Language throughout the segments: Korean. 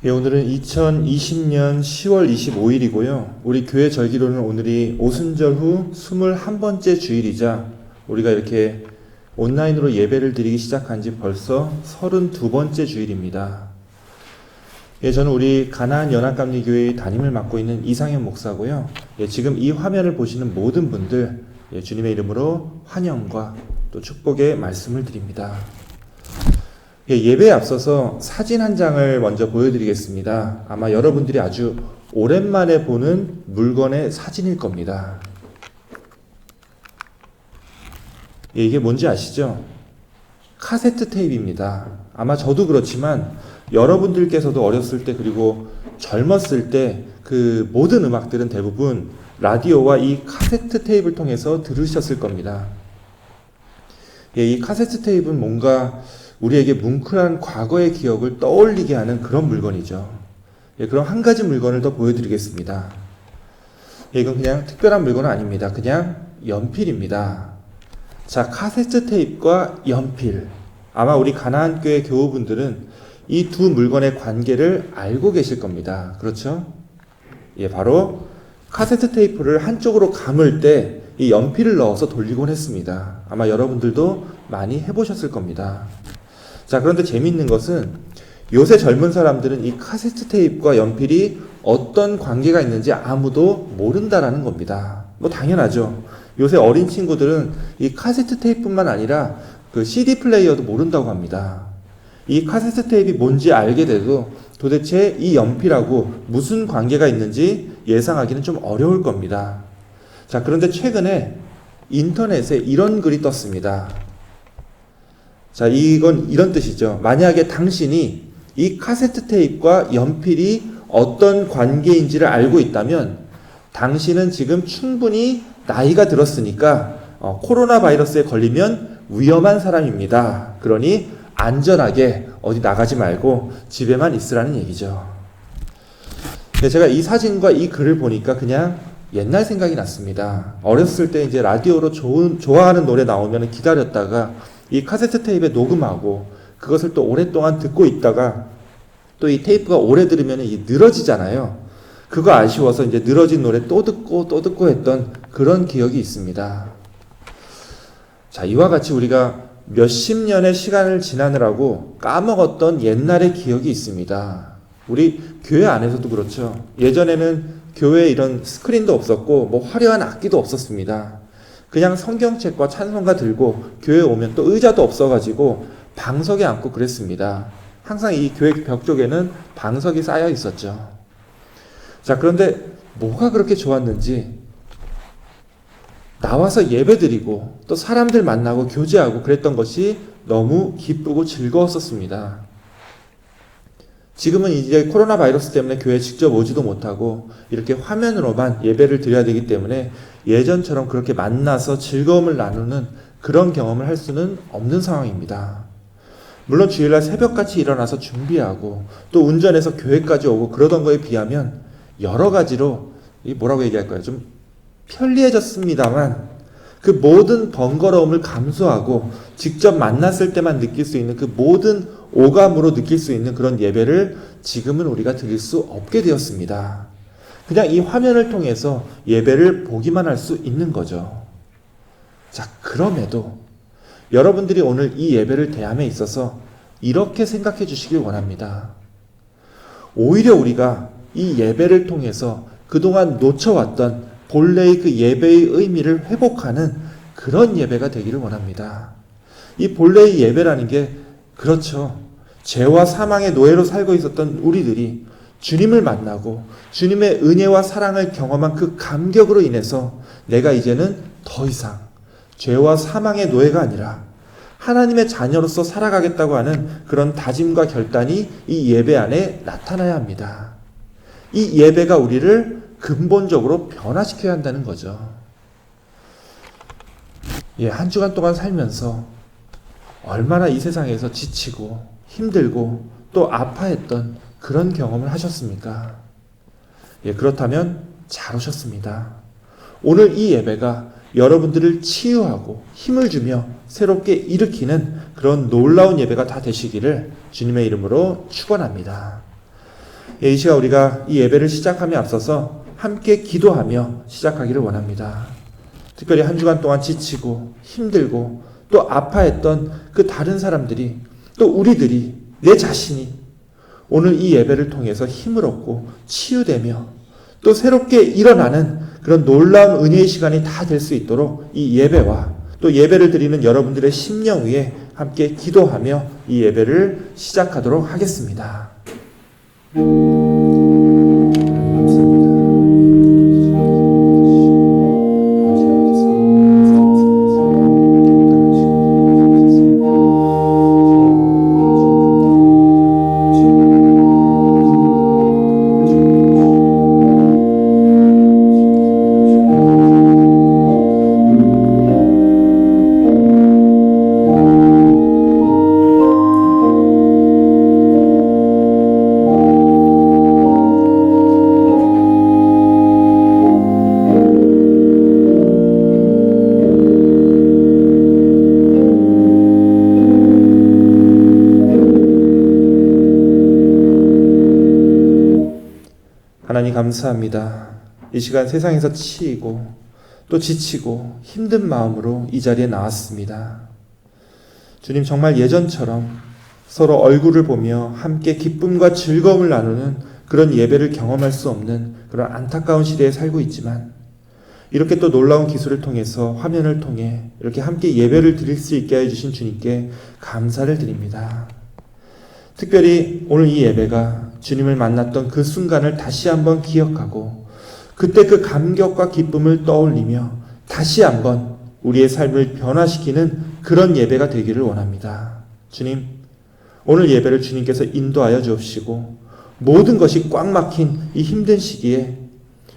예, 오늘은 2020년 10월 25일이고요. 우리 교회 절기로는 오늘이 오순절 후 21번째 주일이자 우리가 이렇게 온라인으로 예배를 드리기 시작한 지 벌써 32번째 주일입니다. 예, 저는 우리 가나안 연합감리교회의 담임을 맡고 있는 이상현 목사고요. 예, 지금 이 화면을 보시는 모든 분들, 예, 주님의 이름으로 환영과 또 축복의 말씀을 드립니다. 예배에 앞서서 사진 한 장을 먼저 보여드리겠습니다. 아마 여러분들이 아주 오랜만에 보는 물건의 사진일 겁니다. 이게 뭔지 아시죠? 카세트 테이프입니다. 아마 저도 그렇지만 여러분들께서도 어렸을 때 그리고 젊었을 때 그 모든 음악들은 대부분 라디오와 이 카세트 테이프를 통해서 들으셨을 겁니다. 이 카세트 테이프는 뭔가 우리에게 뭉클한 과거의 기억을 떠올리게 하는 그런 물건이죠. 그럼 한 가지 물건을 더 보여드리겠습니다. 이건 그냥 특별한 물건은 아닙니다. 그냥 연필입니다. 자, 카세트 테이프와 연필. 아마 우리 가나안교회 교우분들은 이 두 물건의 관계를 알고 계실 겁니다. 그렇죠? 바로 카세트 테이프를 한쪽으로 감을 때 이 연필을 넣어서 돌리곤 했습니다. 아마 여러분들도 많이 해보셨을 겁니다. 자, 그런데 재밌는 것은 요새 젊은 사람들은 이 카세트 테이프와 연필이 어떤 관계가 있는지 아무도 모른다라는 겁니다. 뭐 당연하죠. 요새 어린 친구들은 이 카세트 테이프뿐만 아니라 그 CD 플레이어도 모른다고 합니다. 이 카세트 테이프가 뭔지 알게 돼도 도대체 이 연필하고 무슨 관계가 있는지 예상하기는 좀 어려울 겁니다. 자, 그런데 최근에 인터넷에 이런 글이 떴습니다. 자, 이건 이런 뜻이죠. 만약에 당신이 이 카세트 테이프와 연필이 어떤 관계인지를 알고 있다면 당신은 지금 충분히 나이가 들었으니까 코로나 바이러스에 걸리면 위험한 사람입니다. 그러니 안전하게 어디 나가지 말고 집에만 있으라는 얘기죠. 제가 이 사진과 이 글을 보니까 그냥 옛날 생각이 났습니다. 어렸을 때 이제 라디오로 좋아하는 노래 나오면 기다렸다가 이 카세트 테이프에 녹음하고 그것을 또 오랫동안 듣고 있다가 또 이 테이프가 오래 들으면 늘어지잖아요. 그거 아쉬워서 이제 늘어진 노래 또 듣고 했던 그런 기억이 있습니다. 자, 이와 같이 우리가 몇십 년의 시간을 지나느라고 까먹었던 옛날의 기억이 있습니다. 우리 교회 안에서도 그렇죠. 예전에는 교회에 이런 스크린도 없었고 뭐 화려한 악기도 없었습니다. 그냥 성경책과 찬송가 들고 교회에 오면 또 의자도 없어가지고 방석에 앉고 그랬습니다. 항상 이 교회 벽 쪽에는 방석이 쌓여 있었죠. 자, 그런데 뭐가 그렇게 좋았는지 나와서 예배드리고 또 사람들 만나고 교제하고 그랬던 것이 너무 기쁘고 즐거웠었습니다. 지금은 이제 코로나 바이러스 때문에 교회에 직접 오지도 못하고 이렇게 화면으로만 예배를 드려야 되기 때문에 예전처럼 그렇게 만나서 즐거움을 나누는 그런 경험을 할 수는 없는 상황입니다. 물론 주일날 새벽같이 일어나서 준비하고 또 운전해서 교회까지 오고 그러던 거에 비하면 여러 가지로 뭐라고 얘기할까요? 좀 편리해졌습니다만 그 모든 번거로움을 감수하고 직접 만났을 때만 느낄 수 있는 그 모든 오감으로 느낄 수 있는 그런 예배를 지금은 우리가 드릴 수 없게 되었습니다. 그냥 이 화면을 통해서 예배를 보기만 할 수 있는 거죠. 자, 그럼에도 여러분들이 오늘 이 예배를 대함에 있어서 이렇게 생각해 주시길 원합니다. 오히려 우리가 이 예배를 통해서 그동안 놓쳐왔던 본래의 그 예배의 의미를 회복하는 그런 예배가 되기를 원합니다. 이 본래의 예배라는 게 그렇죠. 죄와 사망의 노예로 살고 있었던 우리들이 주님을 만나고 주님의 은혜와 사랑을 경험한 그 감격으로 인해서 내가 이제는 더 이상 죄와 사망의 노예가 아니라 하나님의 자녀로서 살아가겠다고 하는 그런 다짐과 결단이 이 예배 안에 나타나야 합니다. 이 예배가 우리를 근본적으로 변화시켜야 한다는 거죠. 한 주간 동안 살면서 얼마나 이 세상에서 지치고 힘들고 또 아파했던 그런 경험을 하셨습니까? 그렇다면 잘 오셨습니다. 오늘 이 예배가 여러분들을 치유하고 힘을 주며 새롭게 일으키는 그런 놀라운 예배가 다 되시기를 주님의 이름으로 축원합니다. 이 시간 우리가 이 예배를 시작함에 앞서서 함께 기도하며 시작하기를 원합니다. 특별히 한 주간 동안 지치고 힘들고 또 아파했던 그 다른 사람들이, 또 우리들이, 내 자신이 오늘 이 예배를 통해서 힘을 얻고 치유되며 또 새롭게 일어나는 그런 놀라운 은혜의 시간이 다 될 수 있도록 이 예배와 또 예배를 드리는 여러분들의 심령 위에 함께 기도하며 이 예배를 시작하도록 하겠습니다. 하나님 감사합니다. 이 시간 세상에서 치이고 또 지치고 힘든 마음으로 이 자리에 나왔습니다. 주님, 정말 예전처럼 서로 얼굴을 보며 함께 기쁨과 즐거움을 나누는 그런 예배를 경험할 수 없는 그런 안타까운 시대에 살고 있지만, 이렇게 또 놀라운 기술을 통해서 화면을 통해 이렇게 함께 예배를 드릴 수 있게 해주신 주님께 감사를 드립니다. 특별히 오늘 이 예배가 주님을 만났던 그 순간을 다시 한번 기억하고 그때 그 감격과 기쁨을 떠올리며 다시 한번 우리의 삶을 변화시키는 그런 예배가 되기를 원합니다. 주님, 오늘 예배를 주님께서 인도하여 주옵시고 모든 것이 꽉 막힌 이 힘든 시기에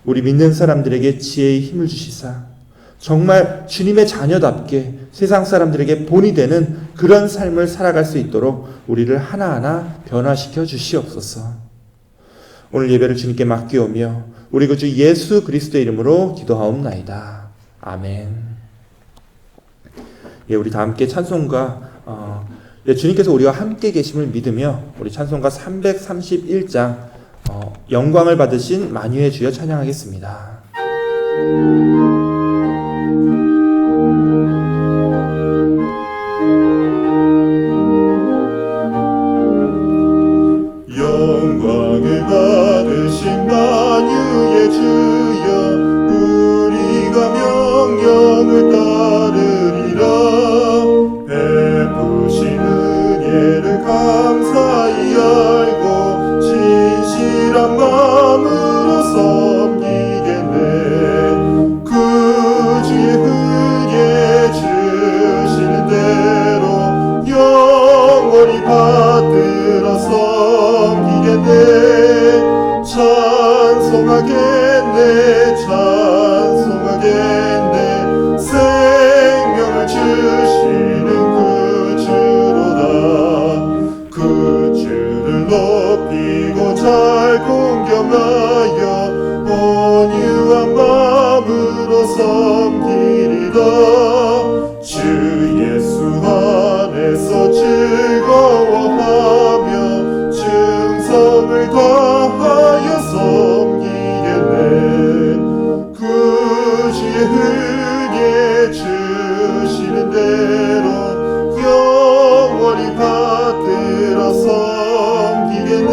우리 믿는 사람들에게 지혜의 힘을 주시사 정말 주님의 자녀답게 세상 사람들에게 본이 되는 그런 삶을 살아갈 수 있도록 우리를 하나하나 변화시켜 주시옵소서. 오늘 예배를 주님께 맡기오며 우리 구주 예수 그리스도의 이름으로 기도하옵나이다. 아멘. 우리 다 함께 찬송가 주님께서 우리와 함께 계심을 믿으며 우리 찬송가 331장 영광을 받으신 만유의 주여 찬양하겠습니다. 영광을 받으신 만유의 주여, 우리가 명령을 따르리라. 베푸신 은혜를 감사히 알고 진실한 마음으로 섬기겠네. 그 주의 은혜 주시는 대로 영원히 받들어 섬기겠네. 찬송하겠네, 찬송하겠네. 생명을 주시는 그 주로다. 그 주를 높이고 잘 공경하여 온유한 마음으로 섬기리다. 주 예수 안에서 즐거워하며 충성을 다하여 섬기겠네. 그 주의 은혜 주시는 대로 영원히 받들어 섬기겠네.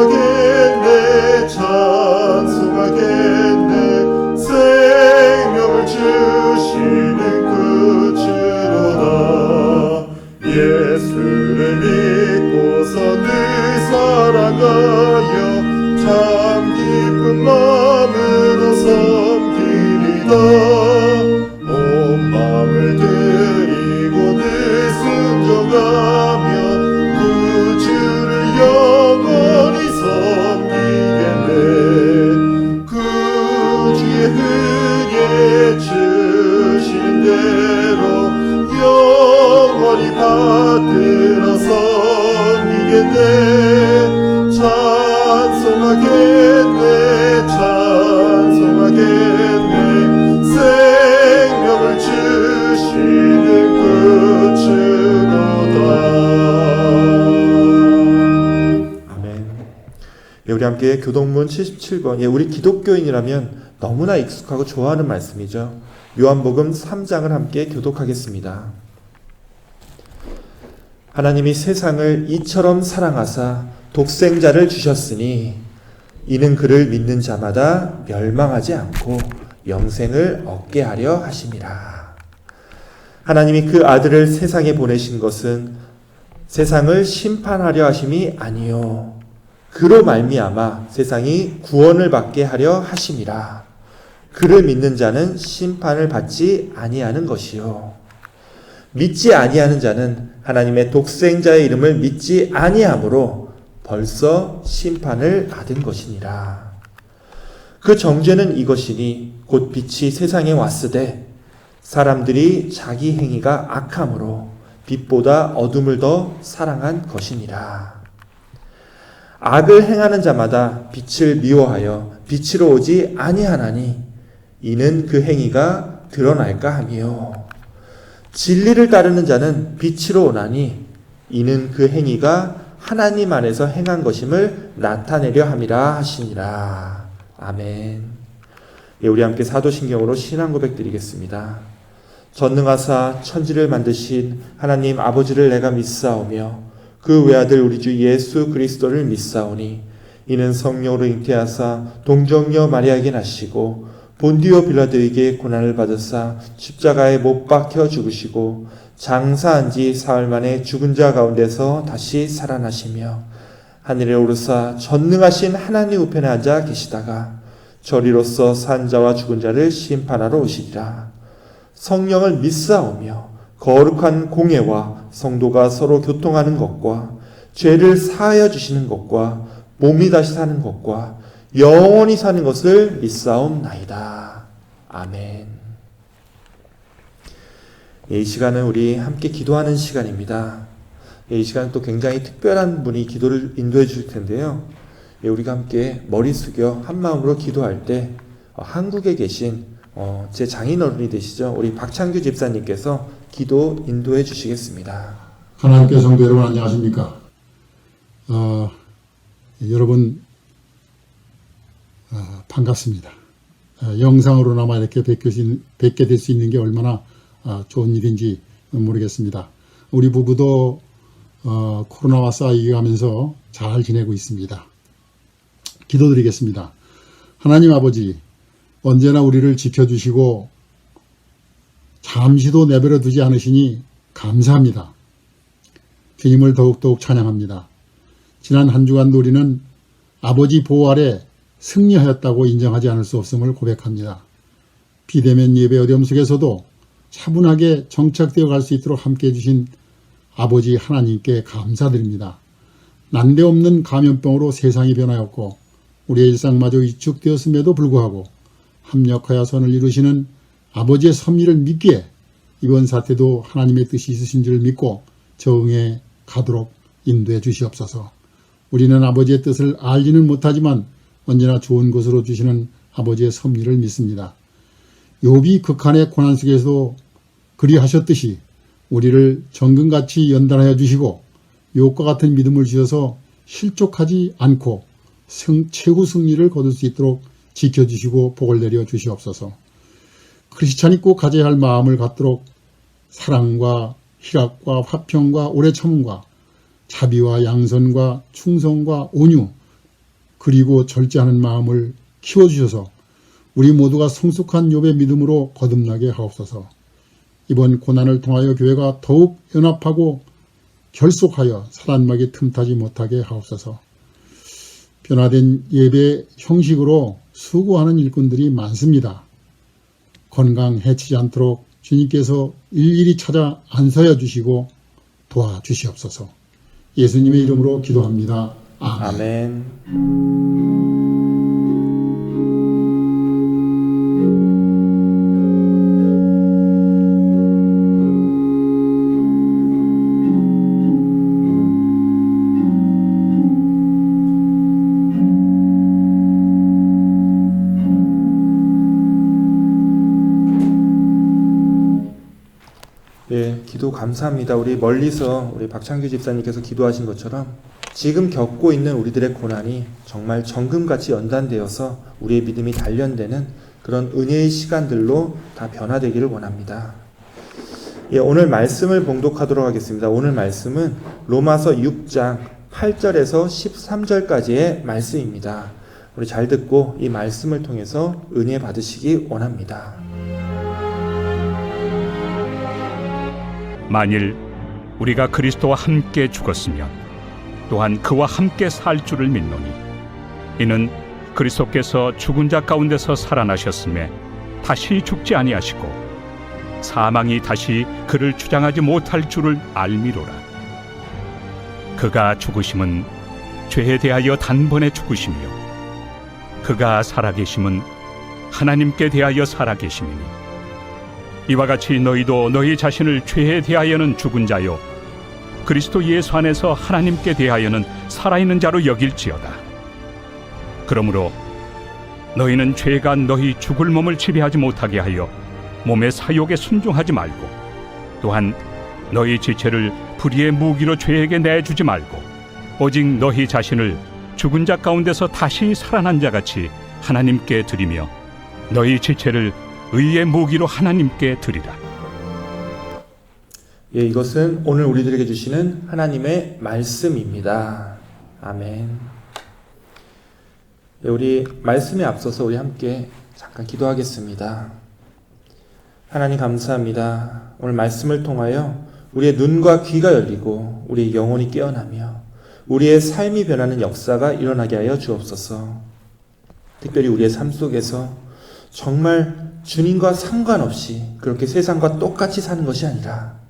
찬송하겠네, 찬송하겠네. 생명을 주시는 그 주로다. 예수를 믿고서 늘 사랑하여 참 기쁜 마음으로 섬기리다. 온 마음을 드리고 늘 순종하며 그 주를 영원히 섬기겠네. 그 주의 은혜 주신 대로 영원히 받들어 섬기겠네. 찬송하겠네, 찬송하겠네. 생명을 주시는 그 주로다. 우리 함께 교동문 77번. 예, 우리 기독교인이라면 너무나 익숙하고 좋아하는 말씀이죠. 요한복음 3장을 함께 교독하겠습니다. 하나님이 세상을 이처럼 사랑하사 독생자를 주셨으니 이는 그를 믿는 자마다 멸망하지 않고 영생을 얻게 하려 하심이라. 하나님이 그 아들을 세상에 보내신 것은 세상을 심판하려 하심이 아니요 그로 말미암아 세상이 구원을 받게 하려 하심이라. 그를 믿는 자는 심판을 받지 아니하는 것이요 믿지 아니하는 자는 하나님의 독생자의 이름을 믿지 아니하므로 벌써 심판을 받은 것이니라. 그 정죄는 이것이니 곧 빛이 세상에 왔으되 사람들이 자기 행위가 악함으로 빛보다 어둠을 더 사랑한 것이니라. 악을 행하는 자마다 빛을 미워하여 빛으로 오지 아니하나니 이는 그 행위가 드러날까 하며 진리를 따르는 자는 빛으로 오나니 이는 그 행위가 하나님 안에서 행한 것임을 나타내려 함이라 하시니라. 아멘. 예, 우리 함께 사도신경으로 신앙 고백 드리겠습니다. 전능하사 천지를 만드신 하나님 아버지를 내가 믿사오며 그 외아들 우리 주 예수 그리스도를 믿사오니 이는 성령으로 잉태하사 동정녀 마리아에게 나시고 본디오 빌라도에게 고난을 받으사 십자가에 못 박혀 죽으시고 장사한 지 사흘 만에 죽은 자 가운데서 다시 살아나시며 하늘에 오르사 전능하신 하나님 우편에 앉아 계시다가 저리로서 산 자와 죽은 자를 심판하러 오시리라. 성령을 믿사오며 거룩한 공예와 성도가 서로 교통하는 것과 죄를 사하여 주시는 것과 몸이 다시 사는 것과 영원히 사는 것을 믿사옵나이다. 아멘. 이 시간은 우리 함께 기도하는 시간입니다. 이 시간은 또 굉장히 특별한 분이 기도를 인도해 주실 텐데요. 우리가 함께 머리 숙여 한 마음으로 기도할 때 한국에 계신 제 장인어른이 되시죠. 우리 박창규 집사님께서 기도 인도해 주시겠습니다. 하나님께 성도 여러분 안녕하십니까? 여러분 반갑습니다. 영상으로나마 이렇게 뵙게 될 수 있는 게 얼마나 좋은 일인지 모르겠습니다. 우리 부부도 코로나와 싸워가면서 잘 지내고 있습니다. 기도드리겠습니다. 하나님 아버지, 언제나 우리를 지켜주시고 잠시도 내버려 두지 않으시니 감사합니다. 주님을 더욱더욱 찬양합니다. 지난 한 주간도 우리는 아버지 보호 아래 승리하였다고 인정하지 않을 수 없음을 고백합니다. 비대면 예배 어려움 속에서도 차분하게 정착되어 갈 수 있도록 함께 해주신 아버지 하나님께 감사드립니다. 난데없는 감염병으로 세상이 변하였고 우리의 일상마저 위축되었음에도 불구하고 합력하여 선을 이루시는 아버지의 섭리를 믿기에 이번 사태도 하나님의 뜻이 있으신 줄 믿고 적응해 가도록 인도해 주시옵소서. 우리는 아버지의 뜻을 알지는 못하지만 언제나 좋은 것으로 주시는 아버지의 섭리를 믿습니다. 욥이 극한의 고난 속에서도 그리하셨듯이 우리를 정금같이 연단하여 주시고 욥과 같은 믿음을 주셔서 실족하지 않고 최후 승리를 거둘 수 있도록 지켜주시고 복을 내려 주시옵소서. 크리스찬이 꼭 가져야 할 마음을 갖도록 사랑과 희락과 화평과 오래 참음과 자비와 양선과 충성과 온유 그리고 절제하는 마음을 키워주셔서 우리 모두가 성숙한 욥의 믿음으로 거듭나게 하옵소서. 이번 고난을 통하여 교회가 더욱 연합하고 결속하여 사단막이 틈타지 못하게 하옵소서. 변화된 예배 형식으로 수고하는 일꾼들이 많습니다. 건강 해치지 않도록 주님께서 일일이 찾아 안서여 주시고 도와주시옵소서. 예수님의 이름으로 기도합니다. 아멘. 아멘. 예, 기도 감사합니다. 우리 멀리서 우리 박창규 집사님께서 기도하신 것처럼 지금 겪고 있는 우리들의 고난이 정말 정금같이 연단되어서 우리의 믿음이 단련되는 그런 은혜의 시간들로 다 변화되기를 원합니다. 예, 오늘 말씀을 봉독하도록 하겠습니다. 오늘 말씀은 로마서 6장 8절에서 13절까지의 말씀입니다. 우리 잘 듣고 이 말씀을 통해서 은혜 받으시기 원합니다. 만일 우리가 그리스도와 함께 죽었으면 또한 그와 함께 살 줄을 믿노니 이는 그리스도께서 죽은 자 가운데서 살아나셨음에 다시 죽지 아니하시고 사망이 다시 그를 주장하지 못할 줄을 알미로라. 그가 죽으심은 죄에 대하여 단번에 죽으시며 그가 살아계심은 하나님께 대하여 살아계심이니 이와 같이 너희도 너희 자신을 죄에 대하여는 죽은 자요 그리스도 예수 안에서 하나님께 대하여는 살아있는 자로 여길지어다. 그러므로 너희는 죄가 너희 죽을 몸을 지배하지 못하게 하여 몸의 사욕에 순종하지 말고 또한 너희 지체를 불의의 무기로 죄에게 내주지 말고 오직 너희 자신을 죽은 자 가운데서 다시 살아난 자같이 하나님께 드리며 너희 지체를 의의 무기로 하나님께 드리라. 예, 이것은 오늘 우리들에게 주시는 하나님의 말씀입니다. 아멘. 예, 우리 말씀에 앞서서 우리 함께 잠깐 기도하겠습니다. 하나님 감사합니다. 오늘 말씀을 통하여 우리의 눈과 귀가 열리고 우리의 영혼이 깨어나며 우리의 삶이 변하는 역사가 일어나게 하여 주옵소서. 특별히 우리의 삶 속에서 정말 주님과 상관없이 그렇게 세상과 똑같이 사는 것이 아니라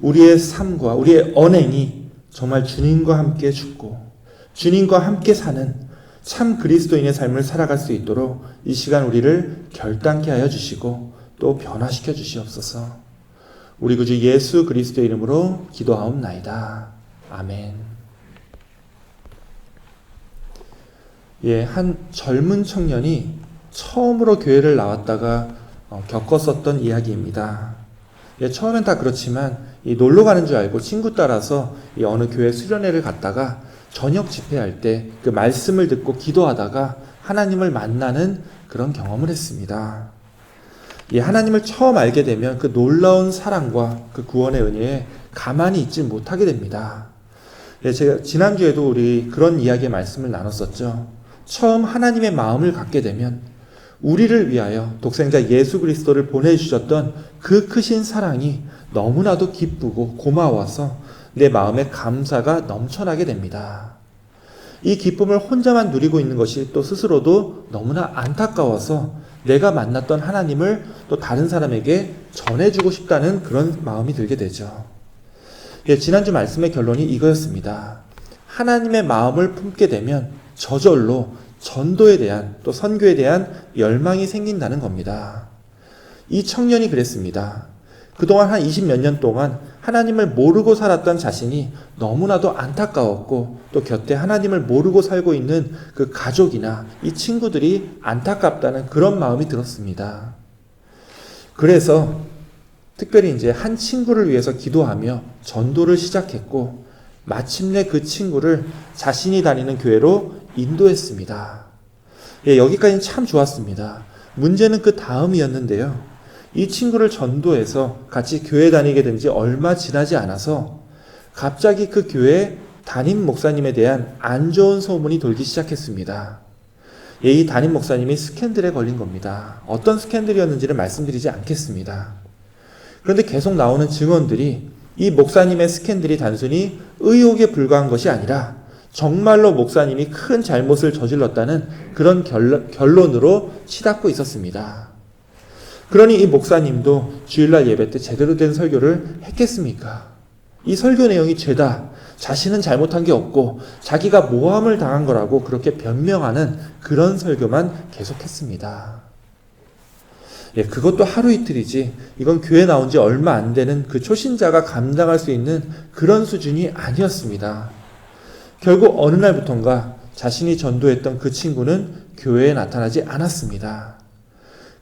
우리의 삶과 우리의 언행이 정말 주님과 함께 죽고 주님과 함께 사는 참 그리스도인의 삶을 살아갈 수 있도록 이 시간 우리를 결단케 하여 주시고 또 변화시켜 주시옵소서. 우리 구주 예수 그리스도의 이름으로 기도하옵나이다. 아멘. 예, 한 젊은 청년이 처음으로 교회를 나왔다가 겪었었던 이야기입니다. 예, 처음엔 다 그렇지만 이 놀러 가는 줄 알고 친구 따라서 이 어느 교회 수련회를 갔다가 저녁 집회할 때 그 말씀을 듣고 기도하다가 하나님을 만나는 그런 경험을 했습니다. 예, 하나님을 처음 알게 되면 그 놀라운 사랑과 그 구원의 은혜에 가만히 있지 못하게 됩니다. 예, 제가 지난주에도 우리 그런 이야기의 말씀을 나눴었죠. 처음 하나님의 마음을 갖게 되면 우리를 위하여 독생자 예수 그리스도를 보내주셨던 그 크신 사랑이 너무나도 기쁘고 고마워서 내 마음에 감사가 넘쳐나게 됩니다. 이 기쁨을 혼자만 누리고 있는 것이 또 스스로도 너무나 안타까워서 내가 만났던 하나님을 또 다른 사람에게 전해주고 싶다는 그런 마음이 들게 되죠. 예, 지난주 말씀의 결론이 이거였습니다. 하나님의 마음을 품게 되면 저절로 전도에 대한 또 선교에 대한 열망이 생긴다는 겁니다. 이 청년이 그랬습니다. 그동안 한 20몇 년 동안 하나님을 모르고 살았던 자신이 너무나도 안타까웠고 또 곁에 하나님을 모르고 살고 있는 그 가족이나 이 친구들이 안타깝다는 그런 마음이 들었습니다. 그래서 특별히 이제 한 친구를 위해서 기도하며 전도를 시작했고 마침내 그 친구를 자신이 다니는 교회로 인도했습니다. 예, 여기까지는 참 좋았습니다. 문제는 그 다음이었는데요. 이 친구를 전도해서 같이 교회 다니게 된 지 얼마 지나지 않아서 갑자기 그 교회 담임 목사님에 대한 안 좋은 소문이 돌기 시작했습니다. 예, 이 담임 목사님이 스캔들에 걸린 겁니다. 어떤 스캔들이었는지는 말씀드리지 않겠습니다. 그런데 계속 나오는 증언들이 이 목사님의 스캔들이 단순히 의혹에 불과한 것이 아니라 정말로 목사님이 큰 잘못을 저질렀다는 그런 결론으로 치닫고 있었습니다. 그러니 이 목사님도 주일날 예배 때 제대로 된 설교를 했겠습니까? 이 설교 내용이 죄다, 자신은 잘못한 게 없고 자기가 모함을 당한 거라고 그렇게 변명하는 그런 설교만 계속했습니다. 예, 그것도 하루 이틀이지 이건 교회 나온 지 얼마 안 되는 그 초신자가 감당할 수 있는 그런 수준이 아니었습니다. 결국 어느 날부턴가 자신이 전도했던 그 친구는 교회에 나타나지 않았습니다.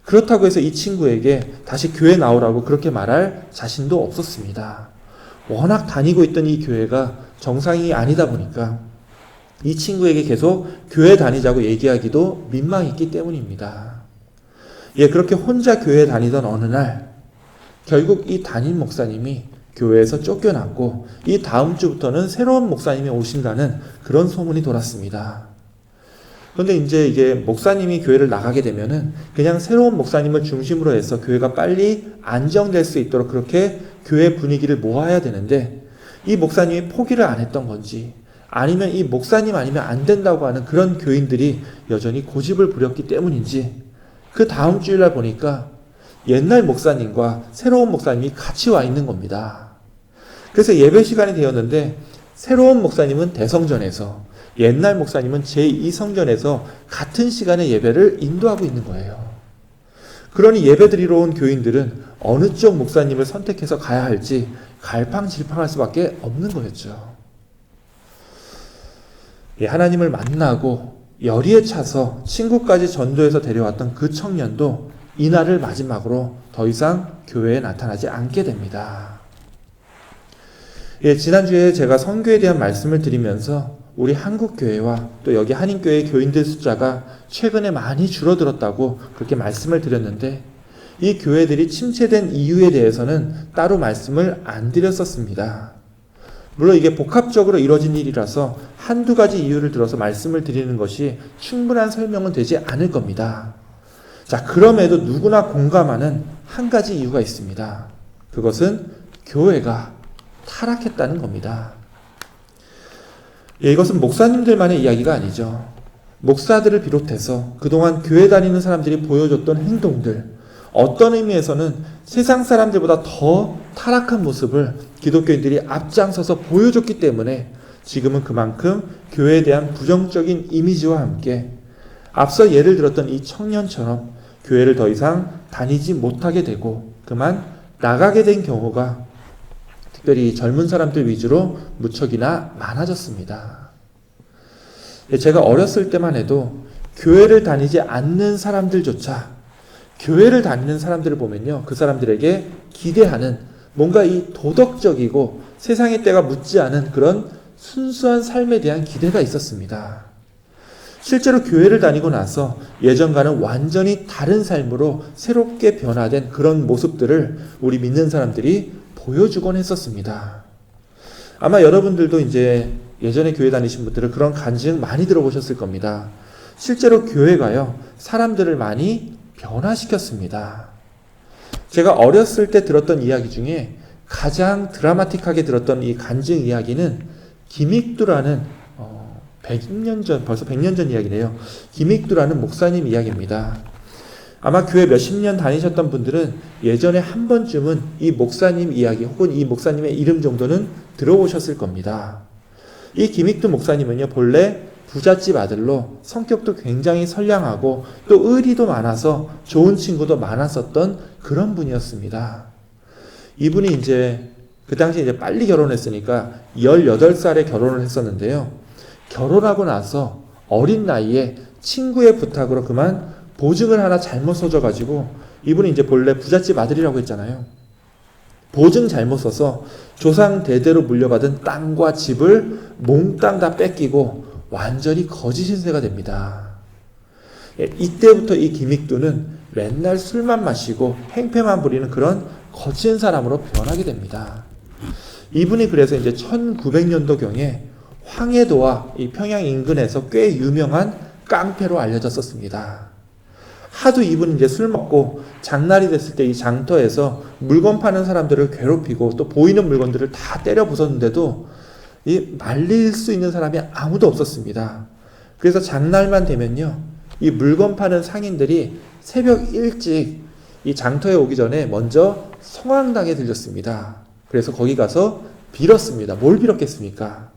그렇다고 해서 이 친구에게 다시 교회 나오라고 그렇게 말할 자신도 없었습니다. 워낙 다니고 있던 이 교회가 정상이 아니다 보니까 이 친구에게 계속 교회 다니자고 얘기하기도 민망했기 때문입니다. 예, 그렇게 혼자 교회 다니던 어느 날 결국 이 담임 목사님이 교회에서 쫓겨났고 이 다음 주부터는 새로운 목사님이 오신다는 그런 소문이 돌았습니다. 그런데 이제 이게 목사님이 교회를 나가게 되면은 그냥 새로운 목사님을 중심으로 해서 교회가 빨리 안정될 수 있도록 그렇게 교회 분위기를 모아야 되는데 이 목사님이 포기를 안 했던 건지 아니면 이 목사님 아니면 안 된다고 하는 그런 교인들이 여전히 고집을 부렸기 때문인지 그 다음 주일날 보니까 옛날 목사님과 새로운 목사님이 같이 와 있는 겁니다. 그래서 예배 시간이 되었는데 새로운 목사님은 대성전에서 옛날 목사님은 제2성전에서 같은 시간에 예배를 인도하고 있는 거예요. 그러니 예배 드리러 온 교인들은 어느 쪽 목사님을 선택해서 가야 할지 갈팡질팡할 수밖에 없는 거였죠. 하나님을 만나고 열의에 차서 친구까지 전도해서 데려왔던 그 청년도 이날을 마지막으로 더 이상 교회에 나타나지 않게 됩니다. 지난주에 제가 선교에 대한 말씀을 드리면서 우리 한국교회와 또 여기 한인교회 교인들 숫자가 최근에 많이 줄어들었다고 그렇게 말씀을 드렸는데 이 교회들이 침체된 이유에 대해서는 따로 말씀을 안 드렸었습니다. 물론 이게 복합적으로 이루어진 일이라서 한두 가지 이유를 들어서 말씀을 드리는 것이 충분한 설명은 되지 않을 겁니다. 자, 그럼에도 누구나 공감하는 한 가지 이유가 있습니다. 그것은 교회가 타락했다는 겁니다. 이것은 목사님들만의 이야기가 아니죠. 목사들을 비롯해서 그동안 교회 다니는 사람들이 보여줬던 행동들, 어떤 의미에서는 세상 사람들보다 더 타락한 모습을 기독교인들이 앞장서서 보여줬기 때문에 지금은 그만큼 교회에 대한 부정적인 이미지와 함께 앞서 예를 들었던 이 청년처럼 교회를 더 이상 다니지 못하게 되고 그만 나가게 된 경우가 특별히 젊은 사람들 위주로 무척이나 많아졌습니다. 제가 어렸을 때만 해도 교회를 다니지 않는 사람들조차 교회를 다니는 사람들을 보면요, 그 사람들에게 기대하는 뭔가 이 도덕적이고 세상의 때가 묻지 않은 그런 순수한 삶에 대한 기대가 있었습니다. 실제로 교회를 다니고 나서 예전과는 완전히 다른 삶으로 새롭게 변화된 그런 모습들을 우리 믿는 사람들이 보여주곤 했었습니다. 아마 여러분들도 이제 예전에 교회 다니신 분들은 그런 간증 많이 들어보셨을 겁니다. 실제로 교회가요, 사람들을 많이 변화시켰습니다. 제가 어렸을 때 들었던 이야기 중에 가장 드라마틱하게 들었던 이 간증 이야기는 김익두라는 100년 전, 벌써 100년 전 이야기네요. 김익두라는 목사님 이야기입니다. 아마 교회 몇십 년 다니셨던 분들은 예전에 한 번쯤은 이 목사님 이야기 혹은 이 목사님의 이름 정도는 들어보셨을 겁니다. 이 김익두 목사님은요, 본래 부잣집 아들로 성격도 굉장히 선량하고 또 의리도 많아서 좋은 친구도 많았었던 그런 분이었습니다. 이분이 이제 그 당시에 이제 빨리 결혼했으니까 18살에 결혼을 했었는데요. 결혼하고 나서 어린 나이에 친구의 부탁으로 그만 보증을 하나 잘못 써줘가지고 이분이 이제 본래 부잣집 아들이라고 했잖아요. 보증 잘못 써서 조상 대대로 물려받은 땅과 집을 몽땅 다 뺏기고 완전히 거지 신세가 됩니다. 이때부터 이 김익두는 맨날 술만 마시고 행패만 부리는 그런 거친 사람으로 변하게 됩니다. 이분이 그래서 이제 1900년도경에 황해도와 이 평양 인근에서 꽤 유명한 깡패로 알려졌었습니다. 하도 이분이 이제 술 먹고 장날이 됐을 때 이 장터에서 물건 파는 사람들을 괴롭히고 또 보이는 물건들을 다 때려 부쉈는데도 이 말릴 수 있는 사람이 아무도 없었습니다. 그래서 장날만 되면요, 이 물건 파는 상인들이 새벽 일찍 이 장터에 오기 전에 먼저 성황당에 들렸습니다. 그래서 거기 가서 빌었습니다. 뭘 빌었겠습니까?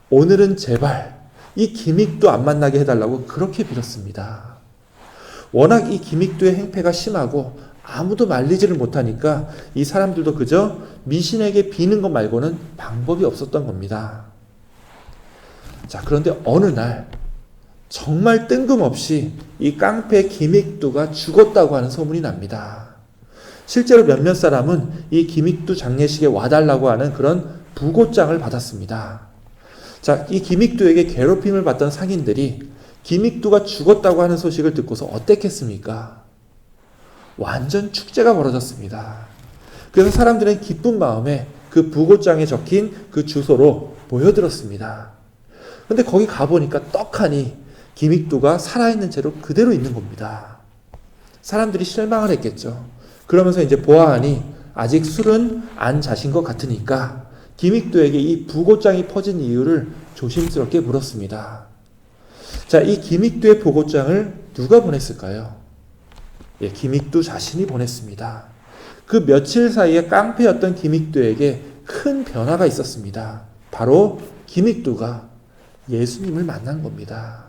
오늘은 제발 이 김익두 안 만나게 해달라고 그렇게 빌었습니다. 워낙 이 김익두의 행패가 심하고 아무도 말리지를 못하니까 이 사람들도 그저 미신에게 비는 것 말고는 방법이 없었던 겁니다. 자, 그런데 어느 날 정말 뜬금없이 이 깡패 김익두가 죽었다고 하는 소문이 납니다. 실제로 몇몇 사람은 이 김익두 장례식에 와달라고 하는 그런 부고장을 받았습니다. 자, 이 기믹두에게 괴롭힘을 받던 상인들이 기믹두가 죽었다고 하는 소식을 듣고서 어땠겠습니까? 완전 축제가 벌어졌습니다. 그래서 사람들은 기쁜 마음에 그 부고장에 적힌 그 주소로 모여들었습니다. 근데 거기 가보니까 떡하니 기믹두가 살아있는 채로 그대로 있는 겁니다. 사람들이 실망을 했겠죠. 그러면서 이제 보아하니 아직 술은 안 자신 것 같으니까 기믹두에게 이 부고장이 퍼진 이유를 조심스럽게 물었습니다. 자, 이 기믹두의 부고장을 누가 보냈을까요? 예, 기믹두 자신이 보냈습니다. 그 며칠 사이에 깡패였던 기믹두에게 큰 변화가 있었습니다. 바로 기믹두가 예수님을 만난 겁니다.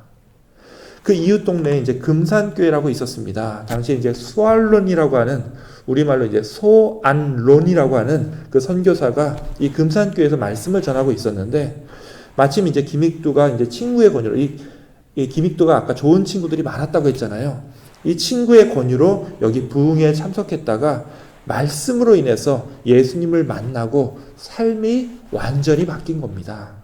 그 이웃 동네에 이제 금산교회라고 있었습니다. 당시에 이제 수알론이라고 하는, 우리말로 이제 소안론이라고 하는 그 선교사가 이 금산교회에서 말씀을 전하고 있었는데, 마침 이제 기믹두가 이제 친구의 권유로, 이 기믹두가 아까 좋은 친구들이 많았다고 했잖아요. 이 친구의 권유로 여기 부흥회에 참석했다가 말씀으로 인해서 예수님을 만나고 삶이 완전히 바뀐 겁니다.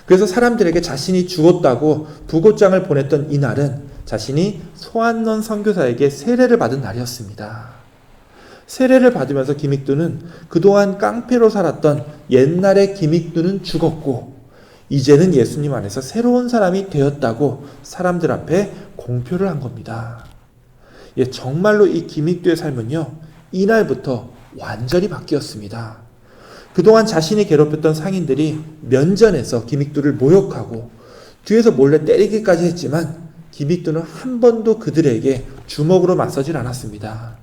그래서 사람들에게 자신이 죽었다고 부고장을 보냈던 이날은 자신이 소안론 선교사에게 세례를 받은 날이었습니다. 세례를 받으면서 기믹두는 그동안 깡패로 살았던 옛날의 기믹두는 죽었고 이제는 예수님 안에서 새로운 사람이 되었다고 사람들 앞에 공표를 한 겁니다. 예, 정말로 이 기믹두의 삶은요, 이날부터 완전히 바뀌었습니다. 그동안 자신이 괴롭혔던 상인들이 면전에서 기믹두를 모욕하고 뒤에서 몰래 때리기까지 했지만 기믹두는 한 번도 그들에게 주먹으로 맞서질 않았습니다.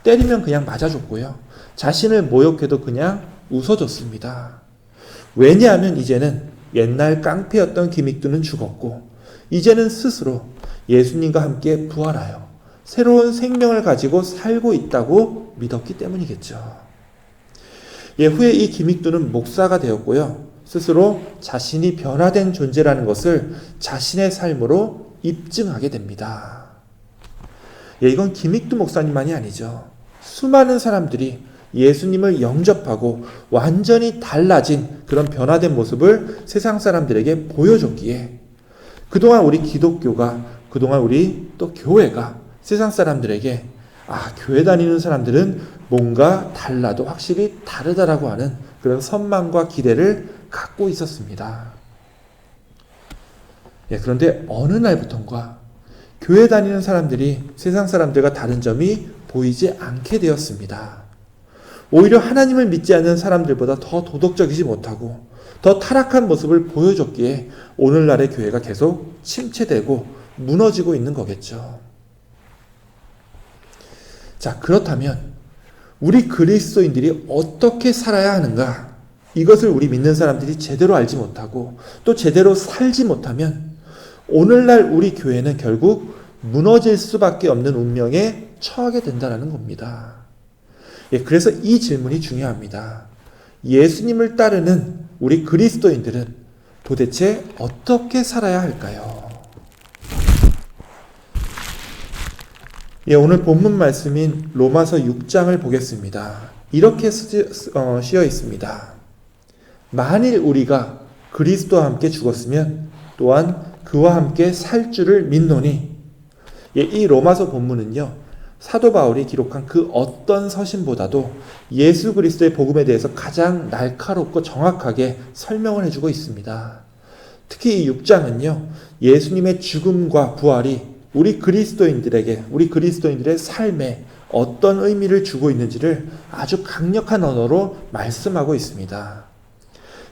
때리면 그냥 맞아줬고요. 자신을 모욕해도 그냥 웃어줬습니다. 왜냐하면 이제는 옛날 깡패였던 기믹두는 죽었고 이제는 스스로 예수님과 함께 부활하여 새로운 생명을 가지고 살고 있다고 믿었기 때문이겠죠. 예, 후에 이 기믹두는 목사가 되었고요. 스스로 자신이 변화된 존재라는 것을 자신의 삶으로 입증하게 됩니다. 예, 이건 기믹두 목사님만이 아니죠. 수많은 사람들이 예수님을 영접하고 완전히 달라진 그런 변화된 모습을 세상 사람들에게 보여줬기에 그동안 우리 기독교가, 그동안 우리 또 교회가 세상 사람들에게 교회 다니는 사람들은 뭔가 달라도 확실히 다르다라고 하는 그런 선망과 기대를 갖고 있었습니다. 예, 그런데 어느 날부턴가 교회 다니는 사람들이 세상 사람들과 다른 점이 보이지 않게 되었습니다. 오히려 하나님을 믿지 않는 사람들보다 더 도덕적이지 못하고 더 타락한 모습을 보여줬기에 오늘날의 교회가 계속 침체되고 무너지고 있는 거겠죠. 자, 그렇다면 우리 그리스도인들이 어떻게 살아야 하는가? 이것을 우리 믿는 사람들이 제대로 알지 못하고 또 제대로 살지 못하면 오늘날 우리 교회는 결국 무너질 수밖에 없는 운명에 처하게 된다는 겁니다. 예, 그래서 이 질문이 중요합니다. 예수님을 따르는 우리 그리스도인들은 도대체 어떻게 살아야 할까요? 예, 오늘 본문 말씀인 로마서 6장을 보겠습니다. 이렇게 쓰여 있습니다. 만일 우리가 그리스도와 함께 죽었으면 또한 그와 함께 살 줄을 믿노니. 예, 이 로마서 본문은요, 사도 바울이 기록한 그 어떤 서신보다도 예수 그리스도의 복음에 대해서 가장 날카롭고 정확하게 설명을 해주고 있습니다. 특히 이 6장은요, 예수님의 죽음과 부활이 우리 그리스도인들의 삶에 어떤 의미를 주고 있는지를 아주 강력한 언어로 말씀하고 있습니다.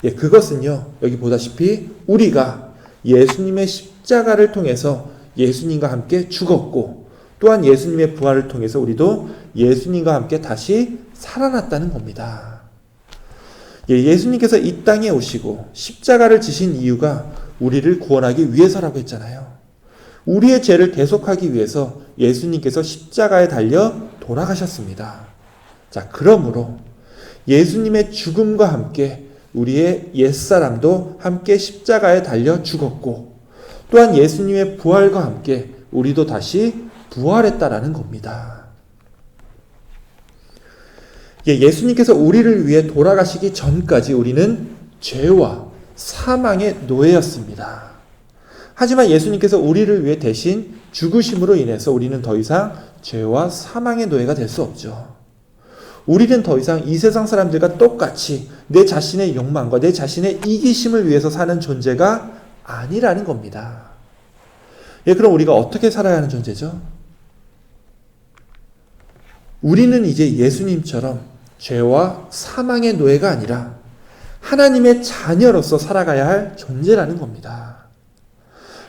예, 그것은요, 여기 보다시피 우리가 예수님의 십자가를 통해서 예수님과 함께 죽었고 또한 예수님의 부활을 통해서 우리도 예수님과 함께 다시 살아났다는 겁니다. 예, 예수님께서 이 땅에 오시고 십자가를 지신 이유가 우리를 구원하기 위해서라고 했잖아요. 우리의 죄를 대속하기 위해서 예수님께서 십자가에 달려 돌아가셨습니다. 자, 그러므로 예수님의 죽음과 함께 우리의 옛사람도 함께 십자가에 달려 죽었고 또한 예수님의 부활과 함께 우리도 다시 부활했다라는 겁니다. 예수님께서 우리를 위해 돌아가시기 전까지 우리는 죄와 사망의 노예였습니다. 하지만 예수님께서 우리를 위해 대신 죽으심으로 인해서 우리는 더 이상 죄와 사망의 노예가 될 수 없죠. 우리는 더 이상 이 세상 사람들과 똑같이 내 자신의 욕망과 내 자신의 이기심을 위해서 사는 존재가 아니라는 겁니다. 그럼 우리가 어떻게 살아야 하는 존재죠? 우리는 이제 예수님처럼 죄와 사망의 노예가 아니라 하나님의 자녀로서 살아가야 할 존재라는 겁니다.